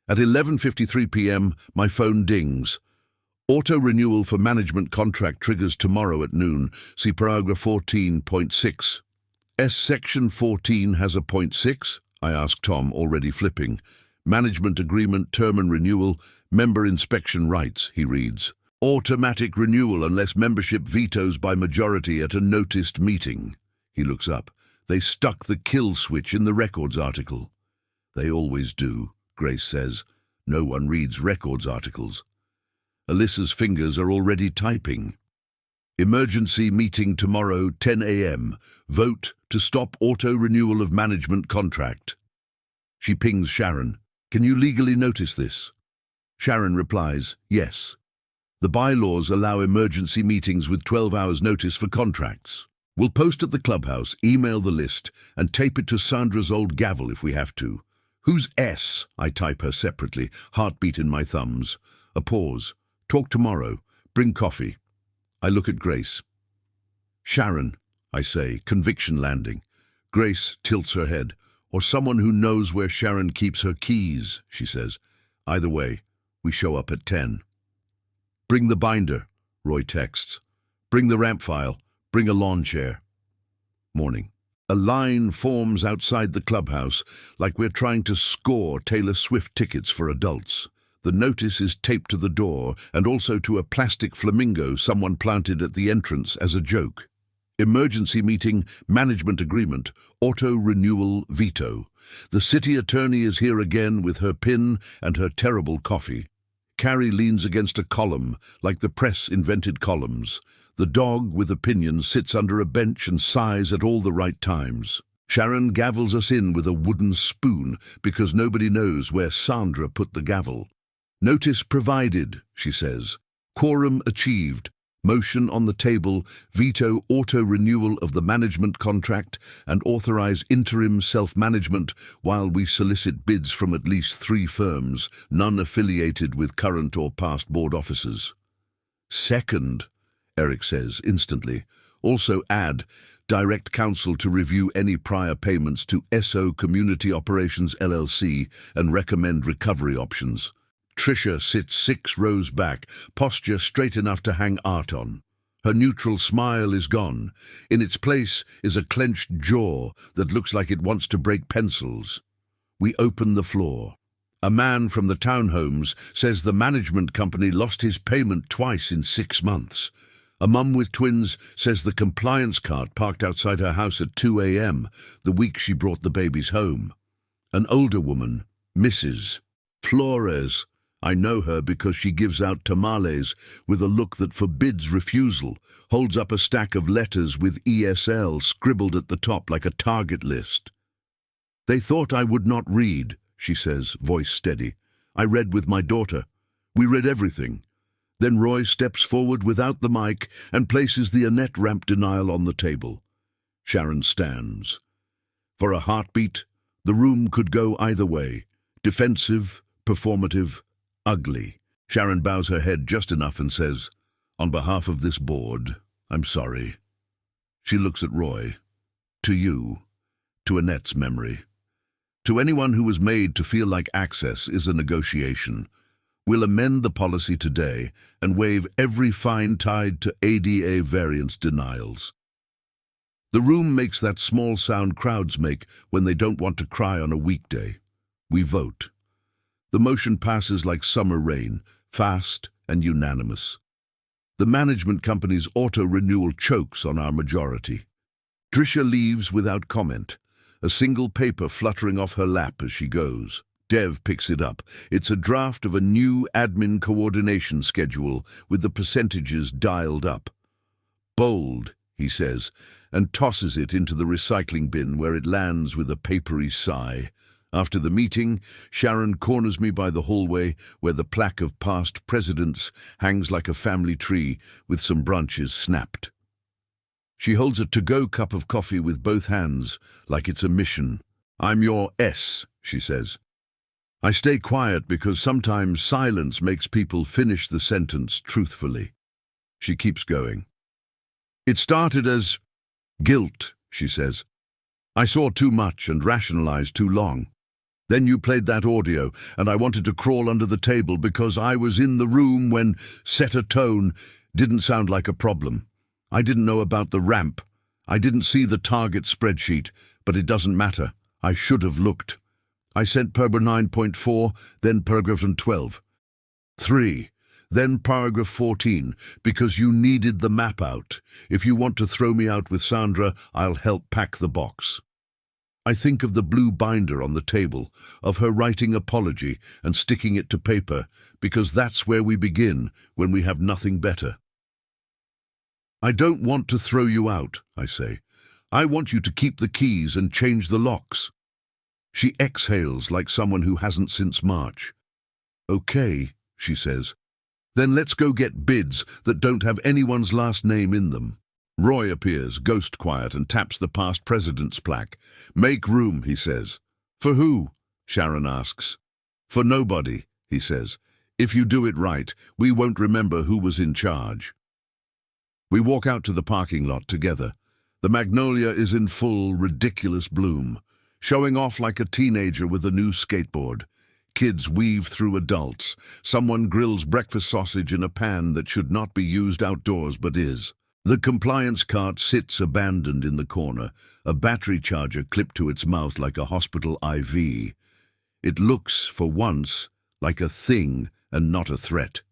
At 11:53 p.m., my phone dings. Auto-renewal for management contract triggers tomorrow at noon. See paragraph 14.6. Section 14 has a point 6? I ask Tom, already flipping. Management agreement, term and renewal, member inspection rights, he reads. Automatic renewal unless membership vetoes by majority at a noticed meeting. He looks up. They stuck the kill switch in the records article. They always do, Grace says. No one reads records articles. Alyssa's fingers are already typing. Emergency meeting tomorrow, 10 a.m. Vote to stop auto-renewal of management contract. She pings Sharon. Can you legally notice this? Sharon replies, yes. The bylaws allow emergency meetings with 12 hours notice for contracts. We'll post at the clubhouse, email the list, and tape it to Sandra's old gavel if we have to. Who's S? I type her separately, heartbeat in my thumbs. A pause. Talk tomorrow. Bring coffee. I look at Grace. Sharon, I say, conviction landing. Grace tilts her head. Or someone who knows where Sharon keeps her keys, she says. Either way, we show up at 10. Bring the binder, Roy texts. Bring the ramp file. Bring a lawn chair. Morning. A line forms outside the clubhouse, like we're trying to score Taylor Swift tickets for adults. The notice is taped to the door and also to a plastic flamingo someone planted at the entrance as a joke. Emergency meeting, management agreement, auto-renewal veto. The city attorney is here again with her pin and her terrible coffee. Carrie leans against a column, like the press invented columns. The dog with opinions sits under a bench and sighs at all the right times. Sharon gavels us in with a wooden spoon because nobody knows where Sandra put the gavel. Notice provided, she says. Quorum achieved. Motion on the table, veto auto-renewal of the management contract and authorize interim self-management while we solicit bids from at least 3 firms, none affiliated with current or past board officers. Second, Eric says instantly. Also add, direct counsel to review any prior payments to SO Community Operations LLC and recommend recovery options. Tricia sits 6 rows back, posture straight enough to hang art on. Her neutral smile is gone. In its place is a clenched jaw that looks like it wants to break pencils. We open the floor. A man from the townhomes says the management company lost his payment twice in 6 months. A mum with twins says the compliance cart parked outside her house at 2 a.m. the week she brought the babies home. An older woman, Mrs. Flores, I know her because she gives out tamales with a look that forbids refusal, holds up a stack of letters with ESL scribbled at the top like a target list. "They thought I would not read," she says, voice steady. "I read with my daughter. We read everything." Then Roy steps forward without the mic and places the Annette ramp denial on the table. Sharon stands. For a heartbeat, the room could go either way. Defensive, performative, ugly. Sharon bows her head just enough and says, "On behalf of this board, I'm sorry." She looks at Roy. "To you, to Annette's memory. To anyone who was made to feel like access is a negotiation. We'll amend the policy today and waive every fine tied to ADA variance denials." The room makes that small sound crowds make when they don't want to cry on a weekday. We vote. The motion passes like summer rain, fast and unanimous. The management company's auto-renewal chokes on our majority. Trisha leaves without comment, a single paper fluttering off her lap as she goes. Dev picks it up. It's a draft of a new admin coordination schedule with the percentages dialed up. "Bold," he says, and tosses it into the recycling bin where it lands with a papery sigh. After the meeting, Sharon corners me by the hallway where the plaque of past presidents hangs like a family tree with some branches snapped. She holds a to-go cup of coffee with both hands, like it's a mission. "I'm your S," she says. I stay quiet because sometimes silence makes people finish the sentence truthfully. She keeps going. "It started as guilt," she says. "I saw too much and rationalized too long. Then you played that audio, and I wanted to crawl under the table because I was in the room when set a tone didn't sound like a problem. I didn't know about the ramp. I didn't see the target spreadsheet, but it doesn't matter. I should have looked. I sent paragraph 9.4, then paragraph 12. 3. Then paragraph 14, because you needed the map out. If you want to throw me out with Sandra, I'll help pack the box." I think of the blue binder on the table, of her writing apology and sticking it to paper, because that's where we begin when we have nothing better. "I don't want to throw you out," I say. "I want you to keep the keys and change the locks." She exhales like someone who hasn't since March. "Okay," she says. "Then let's go get bids that don't have anyone's last name in them." Roy appears, ghost quiet, and taps the past president's plaque. "Make room," he says. "For who?" Sharon asks. "For nobody," he says. "If you do it right, we won't remember who was in charge." We walk out to the parking lot together. The magnolia is in full, ridiculous bloom, showing off like a teenager with a new skateboard. Kids weave through adults. Someone grills breakfast sausage in a pan that should not be used outdoors but is. The compliance cart sits abandoned in the corner, a battery charger clipped to its mouth like a hospital IV. It looks, for once, like a thing and not a threat.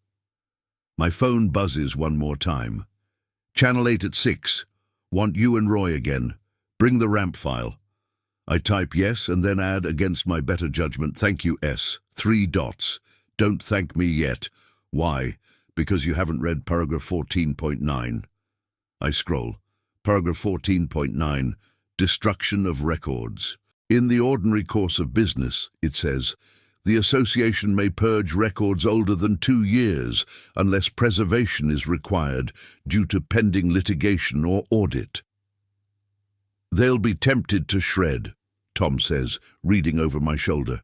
My phone buzzes one more time. "Channel 8 at 6. Want you and Roy again. Bring the ramp file." I type yes and then add, against my better judgment, "Thank you, S. 3 dots. Don't thank me yet." Why? Because you haven't read paragraph 14.9. I scroll. Paragraph 14.9, destruction of records. In the ordinary course of business, it says, the association may purge records older than 2 years unless preservation is required due to pending litigation or audit. "They'll be tempted to shred," Tom says, reading over my shoulder.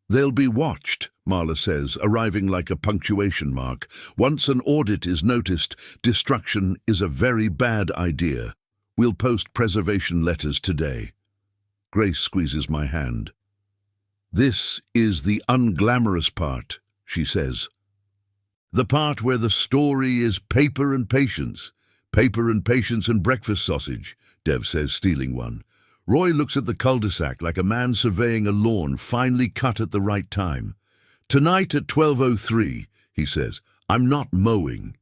"They'll be watched," Marla says, arriving like a punctuation mark. "Once an audit is noticed, destruction is a very bad idea. We'll post preservation letters today." Grace squeezes my hand. "This is the unglamorous part," she says. "The part where the story is paper and patience. Paper and patience and breakfast sausage," Dev says, stealing one. Roy looks at the cul-de-sac like a man surveying a lawn finely cut at the right time. "Tonight at 12:03, he says. "I'm not mowing."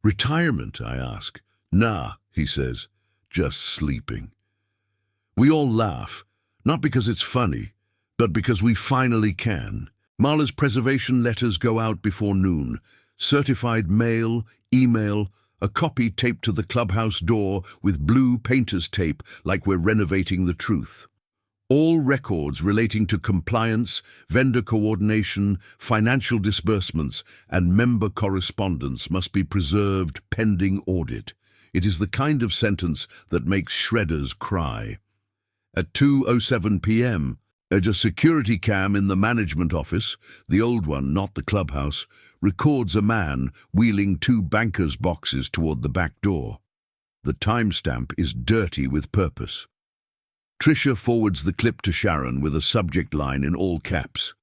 "Retirement?" I ask. "Nah," he says. "Just sleeping." We all laugh, not because it's funny, but because we finally can. Marla's preservation letters go out before noon. Certified mail, email, a copy taped to the clubhouse door with blue painter's tape like we're renovating the truth. All records relating to compliance, vendor coordination, financial disbursements, and member correspondence must be preserved pending audit. It is the kind of sentence that makes shredders cry. At 2:07 p.m., a security cam in the management office, the old one, not the clubhouse, records a man wheeling 2 bankers' boxes toward the back door. The timestamp is dirty with purpose. Tricia forwards the clip to Sharon with a subject line in all caps.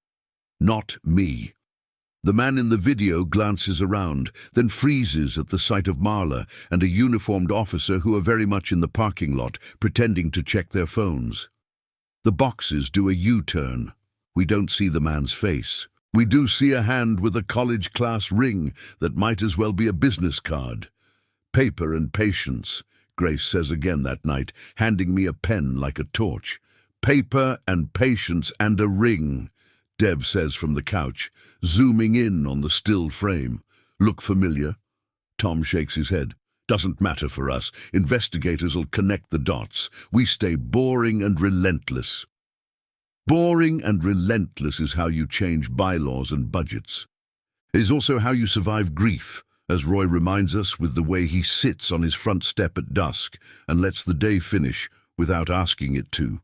Not me. The man in the video glances around, then freezes at the sight of Marla and a uniformed officer who are very much in the parking lot, pretending to check their phones. The boxes do a U-turn. We don't see the man's face. We do see a hand with a college-class ring that might as well be a business card. Paper and patience, Grace says again that night, handing me a pen like a torch. Paper and patience and a ring, Dev says from the couch, zooming in on the still frame. Look familiar? Tom shakes his head. Doesn't matter for us. Investigators will connect the dots. We stay boring and relentless. Boring and relentless is how you change bylaws and budgets. It is also how you survive grief, as Roy reminds us with the way he sits on his front step at dusk and lets the day finish without asking it to.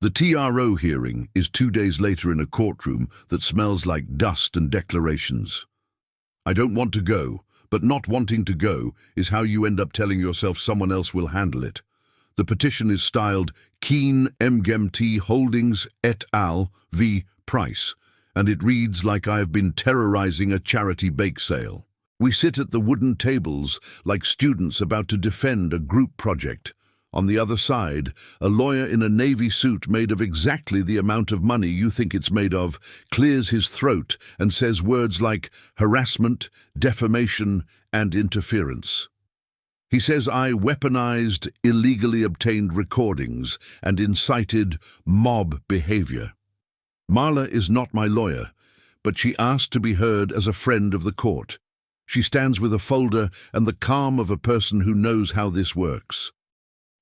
The TRO hearing is 2 days later in a courtroom that smells like dust and declarations. I don't want to go, but not wanting to go is how you end up telling yourself someone else will handle it. The petition is styled Keen MGMT Holdings et al. V. Price, and it reads like I have been terrorizing a charity bake sale. We sit at the wooden tables like students about to defend a group project. On the other side, a lawyer in a navy suit made of exactly the amount of money you think it's made of clears his throat and says words like harassment, defamation, and interference. He says I weaponized illegally obtained recordings and incited mob behavior. Marla is not my lawyer, but she asked to be heard as a friend of the court. She stands with a folder and the calm of a person who knows how this works.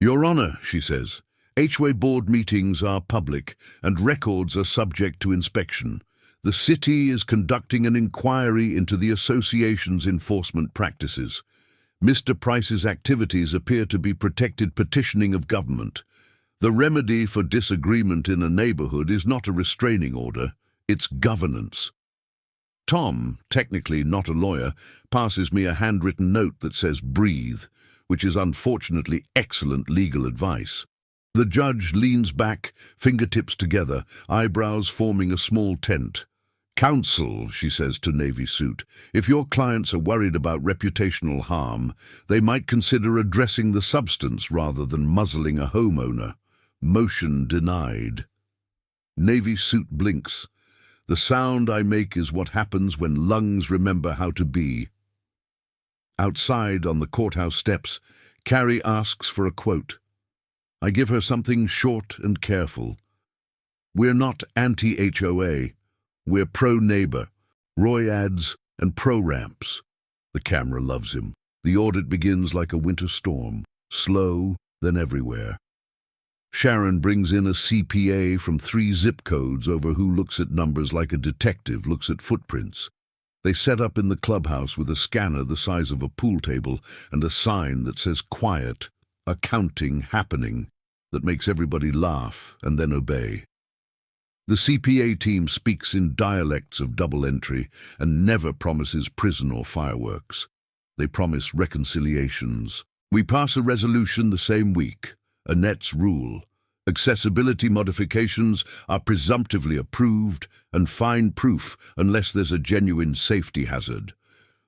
Your Honor, she says, HOA board meetings are public and records are subject to inspection. The city is conducting an inquiry into the association's enforcement practices. Mr. Price's activities appear to be protected petitioning of government. The remedy for disagreement in a neighborhood is not a restraining order, it's governance. Tom, technically not a lawyer, passes me a handwritten note that says breathe, which is unfortunately excellent legal advice. The judge leans back, fingertips together, eyebrows forming a small tent. Counsel, she says to Navy Suit, if your clients are worried about reputational harm, they might consider addressing the substance rather than muzzling a homeowner. Motion denied. Navy Suit blinks. The sound I make is what happens when lungs remember how to be. Outside, on the courthouse steps, Carrie asks for a quote. I give her something short and careful. We're not anti-HOA. We're pro-neighbor. Roy adds, and pro-ramps. The camera loves him. The audit begins like a winter storm, slow, then everywhere. Sharon brings in a CPA from 3 zip codes over who looks at numbers like a detective looks at footprints. They set up in the clubhouse with a scanner the size of a pool table and a sign that says quiet, accounting happening, that makes everybody laugh and then obey. The CPA team speaks in dialects of double entry and never promises prison or fireworks. They promise reconciliations. We pass a resolution the same week, Annette's rule. Accessibility modifications are presumptively approved and fine proof unless there's a genuine safety hazard.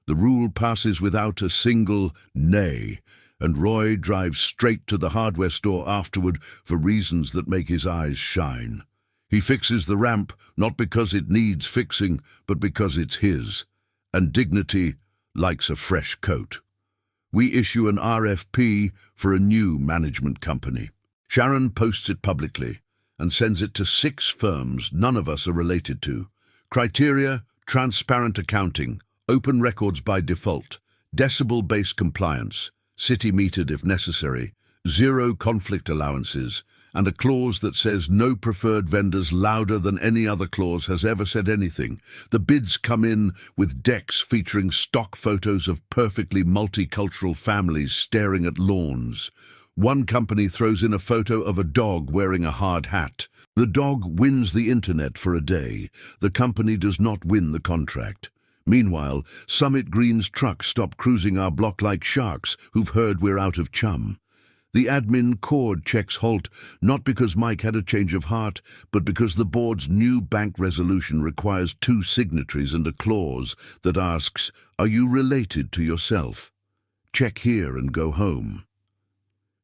The rule passes without a single nay, and Roy drives straight to the hardware store afterward for reasons that make his eyes shine. He fixes the ramp not because it needs fixing, but because it's his, and dignity likes a fresh coat. We issue an RFP for a new management company. Sharon posts it publicly and sends it to 6 firms none of us are related to. Criteria: transparent accounting, open records by default, decibel-based compliance, city metered if necessary, zero conflict allowances, and a clause that says no preferred vendors louder than any other clause has ever said anything. The bids come in with decks featuring stock photos of perfectly multicultural families staring at lawns. One company throws in a photo of a dog wearing a hard hat. The dog wins the internet for a day. The company does not win the contract. Meanwhile, Summit Green's trucks stop cruising our block like sharks who've heard we're out of chum. The admin cord checks halt, not because Mike had a change of heart, but because the board's new bank resolution requires 2 signatories and a clause that asks, "Are you related to yourself? Check here and go home."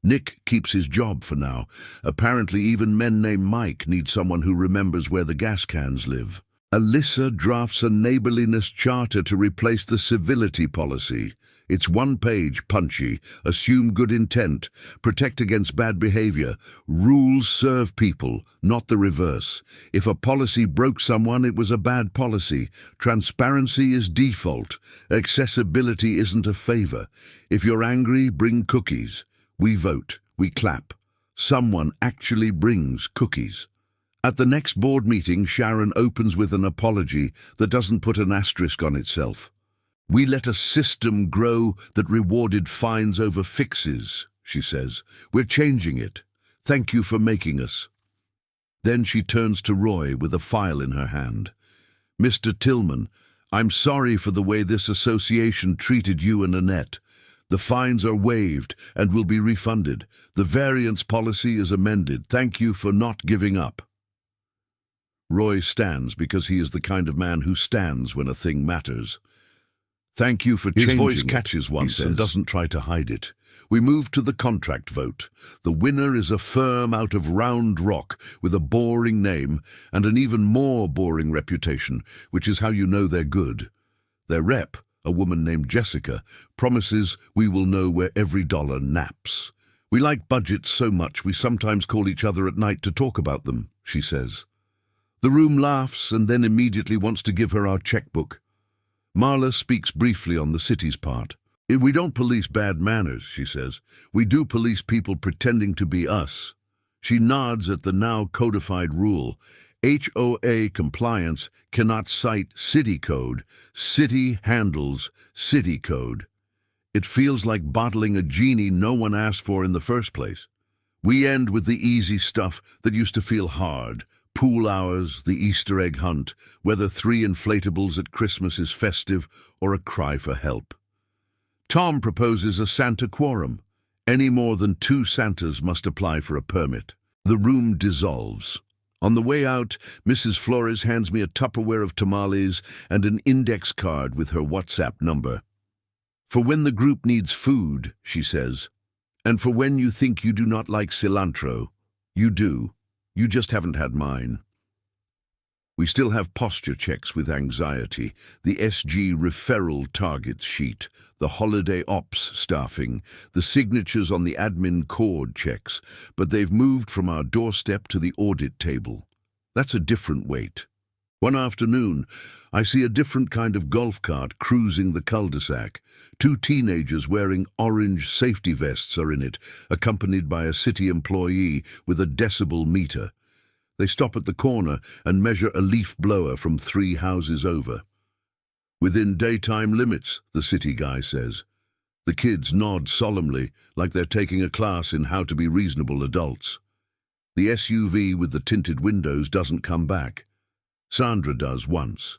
Nick keeps his job for now. Apparently even men named Mike need someone who remembers where the gas cans live. Alyssa drafts a neighborliness charter to replace the civility policy. It's 1 page, punchy, assume good intent, protect against bad behavior, rules serve people, not the reverse. If a policy broke someone, it was a bad policy. Transparency is default. Accessibility isn't a favor. If you're angry, bring cookies. We vote, we clap. Someone actually brings cookies. At the next board meeting, Sharon opens with an apology that doesn't put an asterisk on itself. "We let a system grow that rewarded fines over fixes," she says. "We're changing it. Thank you for making us." Then she turns to Roy with a file in her hand. "Mr. Tillman, I'm sorry for the way this association treated you and Annette. The fines are waived and will be refunded. The variance policy is amended. Thank you for not giving up." Roy stands because he is the kind of man who stands when a thing matters. "Thank you for changing it." His voice catches once and doesn't try to hide it. We move to the contract vote. The winner is a firm out of Round Rock with a boring name and an even more boring reputation, which is how you know they're good. Their rep, a woman named Jessica, promises we will know where every dollar naps. "We like budgets so much we sometimes call each other at night to talk about them," she says. The room laughs and then immediately wants to give her our checkbook. Marla speaks briefly on the city's part. "We don't police bad manners," she says. "We do police people pretending to be us." She nods at the now codified rule. HOA compliance cannot cite city code. City handles city code. It feels like bottling a genie no one asked for in the first place. We end with the easy stuff that used to feel hard. Pool hours, the Easter egg hunt, whether 3 inflatables at Christmas is festive or a cry for help. Tom proposes a Santa quorum. Any more than 2 Santas must apply for a permit. The room dissolves. On the way out, Mrs. Flores hands me a Tupperware of tamales and an index card with her WhatsApp number. "For when the group needs food," she says, "and for when you think you do not like cilantro, you do. You just haven't had mine." We still have posture checks with anxiety, the SG referral targets sheet, the holiday ops staffing, the signatures on the admin cord checks, but they've moved from our doorstep to the audit table. That's a different weight. One afternoon, I see a different kind of golf cart cruising the cul-de-sac. 2 teenagers wearing orange safety vests are in it, accompanied by a city employee with a decibel meter. They stop at the corner and measure a leaf blower from 3 houses over. "Within daytime limits," the city guy says. The kids nod solemnly, like they're taking a class in how to be reasonable adults. The SUV with the tinted windows doesn't come back. Sandra does once.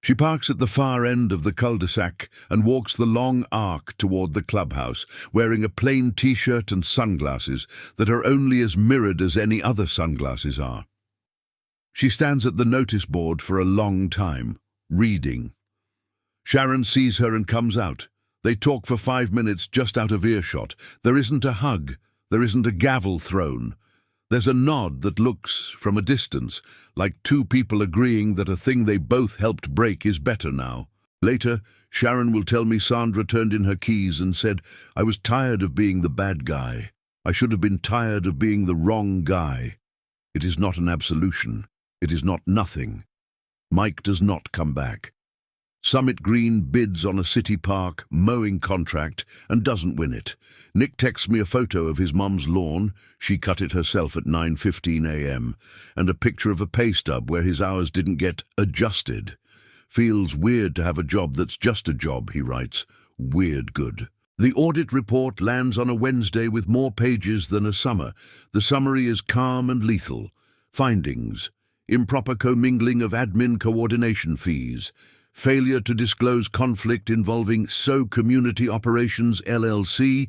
She parks at the far end of the cul-de-sac and walks the long arc toward the clubhouse, wearing a plain t-shirt and sunglasses that are only as mirrored as any other sunglasses are. She stands at the notice board for a long time, reading. Sharon sees her and comes out. They talk for 5 minutes just out of earshot. There isn't a hug. There isn't a gavel thrown. There's a nod that looks, from a distance, like 2 people agreeing that a thing they both helped break is better now. Later, Sharon will tell me Sandra turned in her keys and said, "I was tired of being the bad guy. I should have been tired of being the wrong guy." It is not an absolution. It is not nothing. Mike does not come back. Summit Green bids on a city park mowing contract and doesn't win it. Nick texts me a photo of his mum's lawn, she cut it herself at 9:15 a.m, and a picture of a pay stub where his hours didn't get adjusted. Feels weird to have a job that's just a job, he writes. Weird good. The audit report lands on a Wednesday with more pages than a summer. The summary is calm and lethal. Findings: improper commingling of admin coordination fees, failure to disclose conflict involving So Community Operations LLC,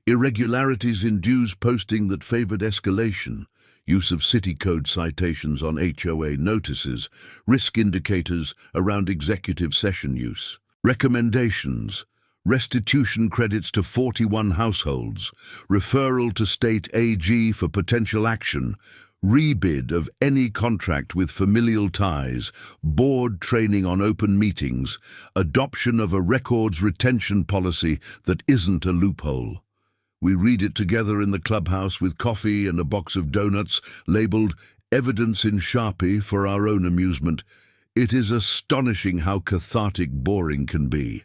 irregularities in dues posting that favored escalation, use of city code citations on HOA notices, risk indicators around executive session use. Recommendations: restitution credits to 41 households, referral to state AG for potential action, rebid of any contract with familial ties, board training on open meetings, adoption of a records retention policy that isn't a loophole. We read it together in the clubhouse with coffee and a box of donuts, labelled Evidence in Sharpie for our own amusement. It is astonishing how cathartic boring can be.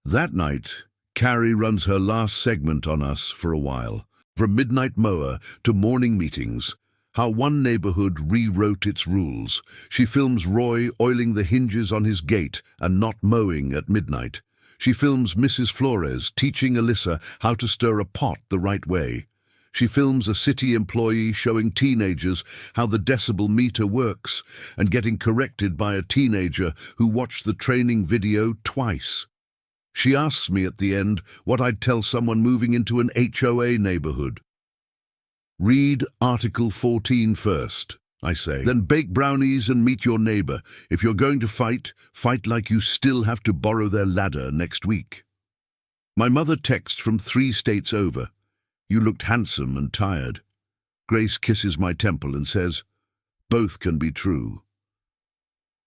That night, Carrie runs her last segment on us for a while. From midnight mower to morning meetings, how one neighborhood rewrote its rules. She films Roy oiling the hinges on his gate and not mowing at midnight. She films Mrs. Flores teaching Alyssa how to stir a pot the right way. She films a city employee showing teenagers how the decibel meter works and getting corrected by a teenager who watched the training video twice. She asks me at the end what I'd tell someone moving into an HOA neighborhood. Read Article 14 first, I say. Then bake brownies and meet your neighbor. If you're going to fight, fight like you still have to borrow their ladder next week. My mother texts from 3 states over. You looked handsome and tired. Grace kisses my temple and says, both can be true.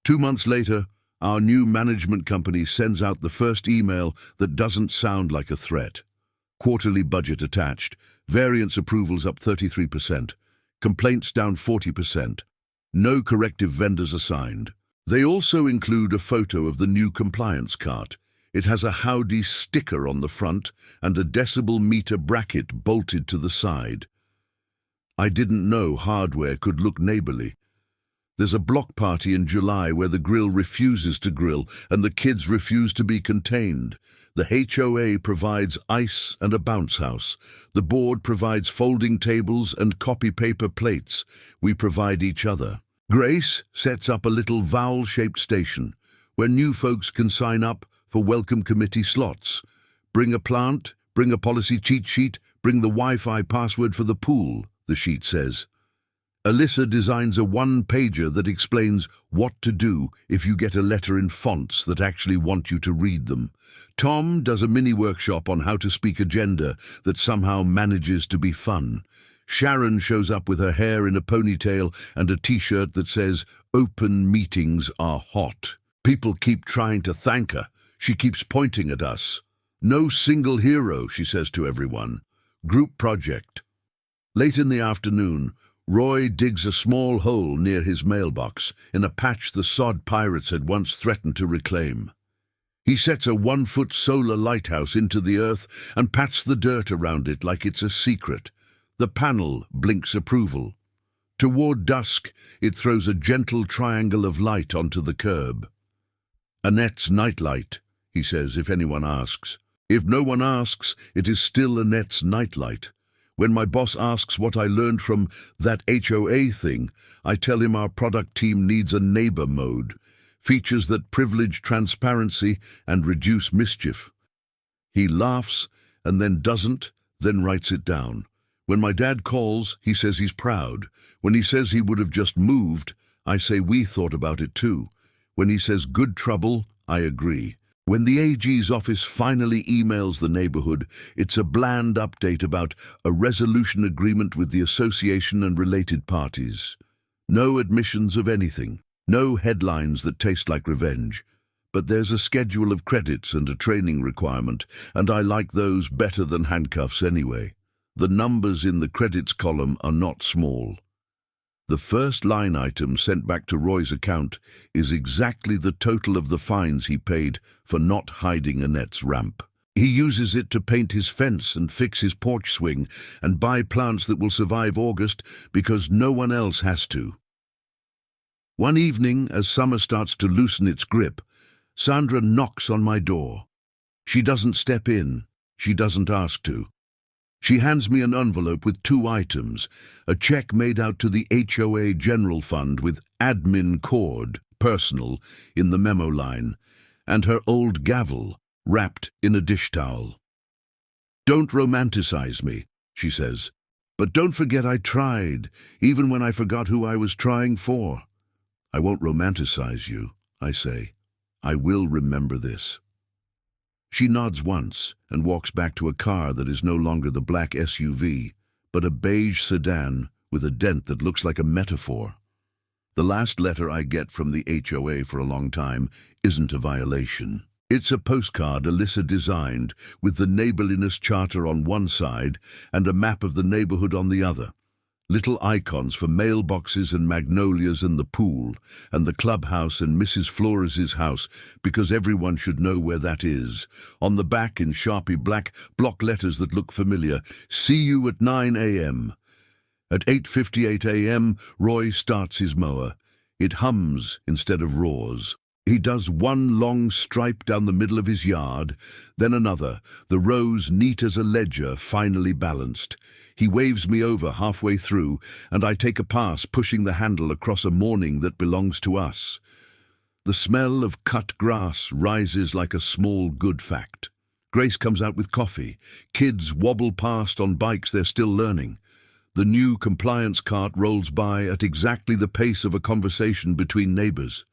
2 months later, our new management company sends out the first email that doesn't sound like a threat. Quarterly budget attached. Variance approvals up 33%. Complaints down 40%. No corrective vendors assigned. They also include a photo of the new compliance cart. It has a Howdy sticker on the front and a decibel meter bracket bolted to the side. I didn't know hardware could look neighborly. There's a block party in July where the grill refuses to grill and the kids refuse to be contained. The HOA provides ice and a bounce house. The board provides folding tables and copy paper plates. We provide each other. Grace sets up a little vowel-shaped station where new folks can sign up for welcome committee slots. Bring a plant, bring a policy cheat sheet, bring the Wi-Fi password for the pool, the sheet says. Alyssa designs a one-pager that explains what to do if you get a letter in fonts that actually want you to read them. Tom does a mini-workshop on how to speak agenda that somehow manages to be fun. Sharon shows up with her hair in a ponytail and a t-shirt that says, "Open meetings are hot." People keep trying to thank her. She keeps pointing at us. "No single hero," she says to everyone. Group project. Late in the afternoon, Roy digs a small hole near his mailbox in a patch the sod pirates had once threatened to reclaim. He sets a 1-foot solar lighthouse into the earth and pats the dirt around it like it's a secret. The panel blinks approval. Toward dusk, it throws a gentle triangle of light onto the curb. "Annette's nightlight," he says, if anyone asks. If no one asks, it is still Annette's nightlight. When my boss asks what I learned from that HOA thing, I tell him our product team needs a neighbor mode, features that privilege transparency and reduce mischief. He laughs and then doesn't, then writes it down. When my dad calls, he says he's proud. When he says he would have just moved, I say we thought about it too. When he says good trouble, I agree. When the AG's office finally emails the neighborhood, it's a bland update about a resolution agreement with the association and related parties. No admissions of anything, no headlines that taste like revenge. But there's a schedule of credits and a training requirement, and I like those better than handcuffs anyway. The numbers in the credits column are not small. The first line item sent back to Roy's account is exactly the total of the fines he paid for not hiding Annette's ramp. He uses it to paint his fence and fix his porch swing and buy plants that will survive August because no one else has to. One evening, as summer starts to loosen its grip, Sandra knocks on my door. She doesn't step in. She doesn't ask to. She hands me an envelope with 2 items, a check made out to the HOA General Fund with admin cord, personal, in the memo line, and her old gavel, wrapped in a dish towel. "Don't romanticize me," she says, "but don't forget I tried, even when I forgot who I was trying for." "I won't romanticize you," I say. "I will remember this." She nods once and walks back to a car that is no longer the black SUV, but a beige sedan with a dent that looks like a metaphor. The last letter I get from the HOA for a long time isn't a violation. It's a postcard Alyssa designed with the neighborliness charter on one side and a map of the neighborhood on the other. Little icons for mailboxes and magnolias and the pool and the clubhouse and Mrs. Flores' house because everyone should know where that is. On the back in Sharpie black block letters that look familiar, "See you at 9 a.m. At 8:58 a.m., Roy starts his mower. It hums instead of roars. He does one long stripe down the middle of his yard, then another, the rows neat as a ledger, finally balanced. He waves me over halfway through, and I take a pass, pushing the handle across a morning that belongs to us. The smell of cut grass rises like a small good fact. Grace comes out with coffee. Kids wobble past on bikes they're still learning. The new compliance cart rolls by at exactly the pace of a conversation between neighbors.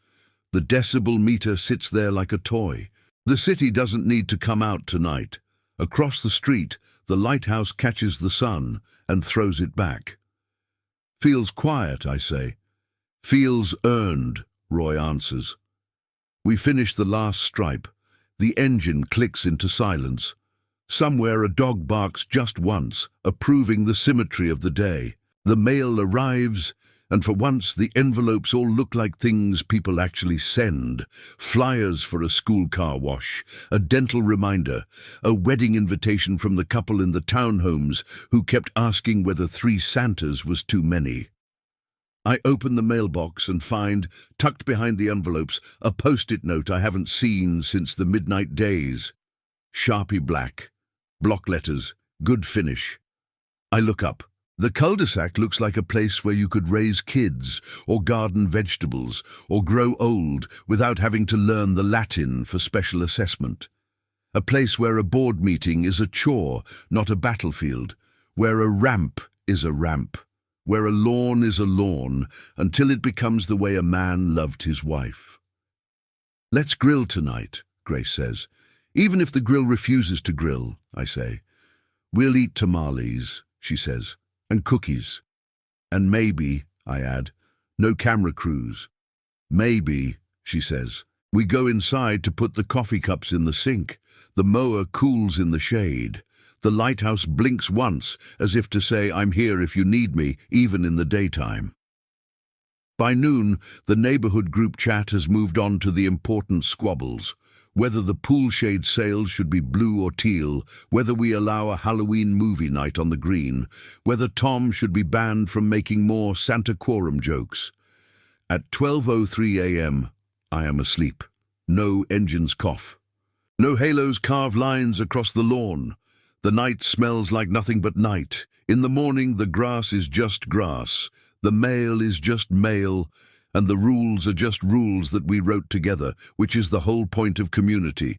The decibel meter sits there like a toy. The city doesn't need to come out tonight. Across the street, the lighthouse catches the sun and throws it back. "Feels quiet," I say. "Feels earned," Roy answers. We finish the last stripe. The engine clicks into silence. Somewhere a dog barks just once, approving the symmetry of the day. The mail arrives, and for once the envelopes all look like things people actually send. Flyers for a school car wash, a dental reminder, a wedding invitation from the couple in the townhomes who kept asking whether 3 Santas was too many. I open the mailbox and find, tucked behind the envelopes, a post-it note I haven't seen since the midnight days. Sharpie black, block letters, good finish. I look up. The cul-de-sac looks like a place where you could raise kids, or garden vegetables, or grow old without having to learn the Latin for special assessment. A place where a board meeting is a chore, not a battlefield. Where a ramp is a ramp. Where a lawn is a lawn, until it becomes the way a man loved his wife. "Let's grill tonight," Grace says. "Even if the grill refuses to grill," I say. "We'll eat tamales," she says. "And cookies. And maybe," I add, "no camera crews." "Maybe," she says. We go inside to put the coffee cups in the sink. The mower cools in the shade. The lighthouse blinks once, as if to say, "I'm here if you need me, even in the daytime." By noon, the neighborhood group chat has moved on to the important squabbles. Whether the pool shade sails should be blue or teal, whether we allow a Halloween movie night on the green, whether Tom should be banned from making more Santa Quorum jokes. At 12:03 a.m., I am asleep. No engines cough. No halos carve lines across the lawn. The night smells like nothing but night. In the morning, the grass is just grass. The mail is just mail. And the rules are just rules that we wrote together, which is the whole point of community.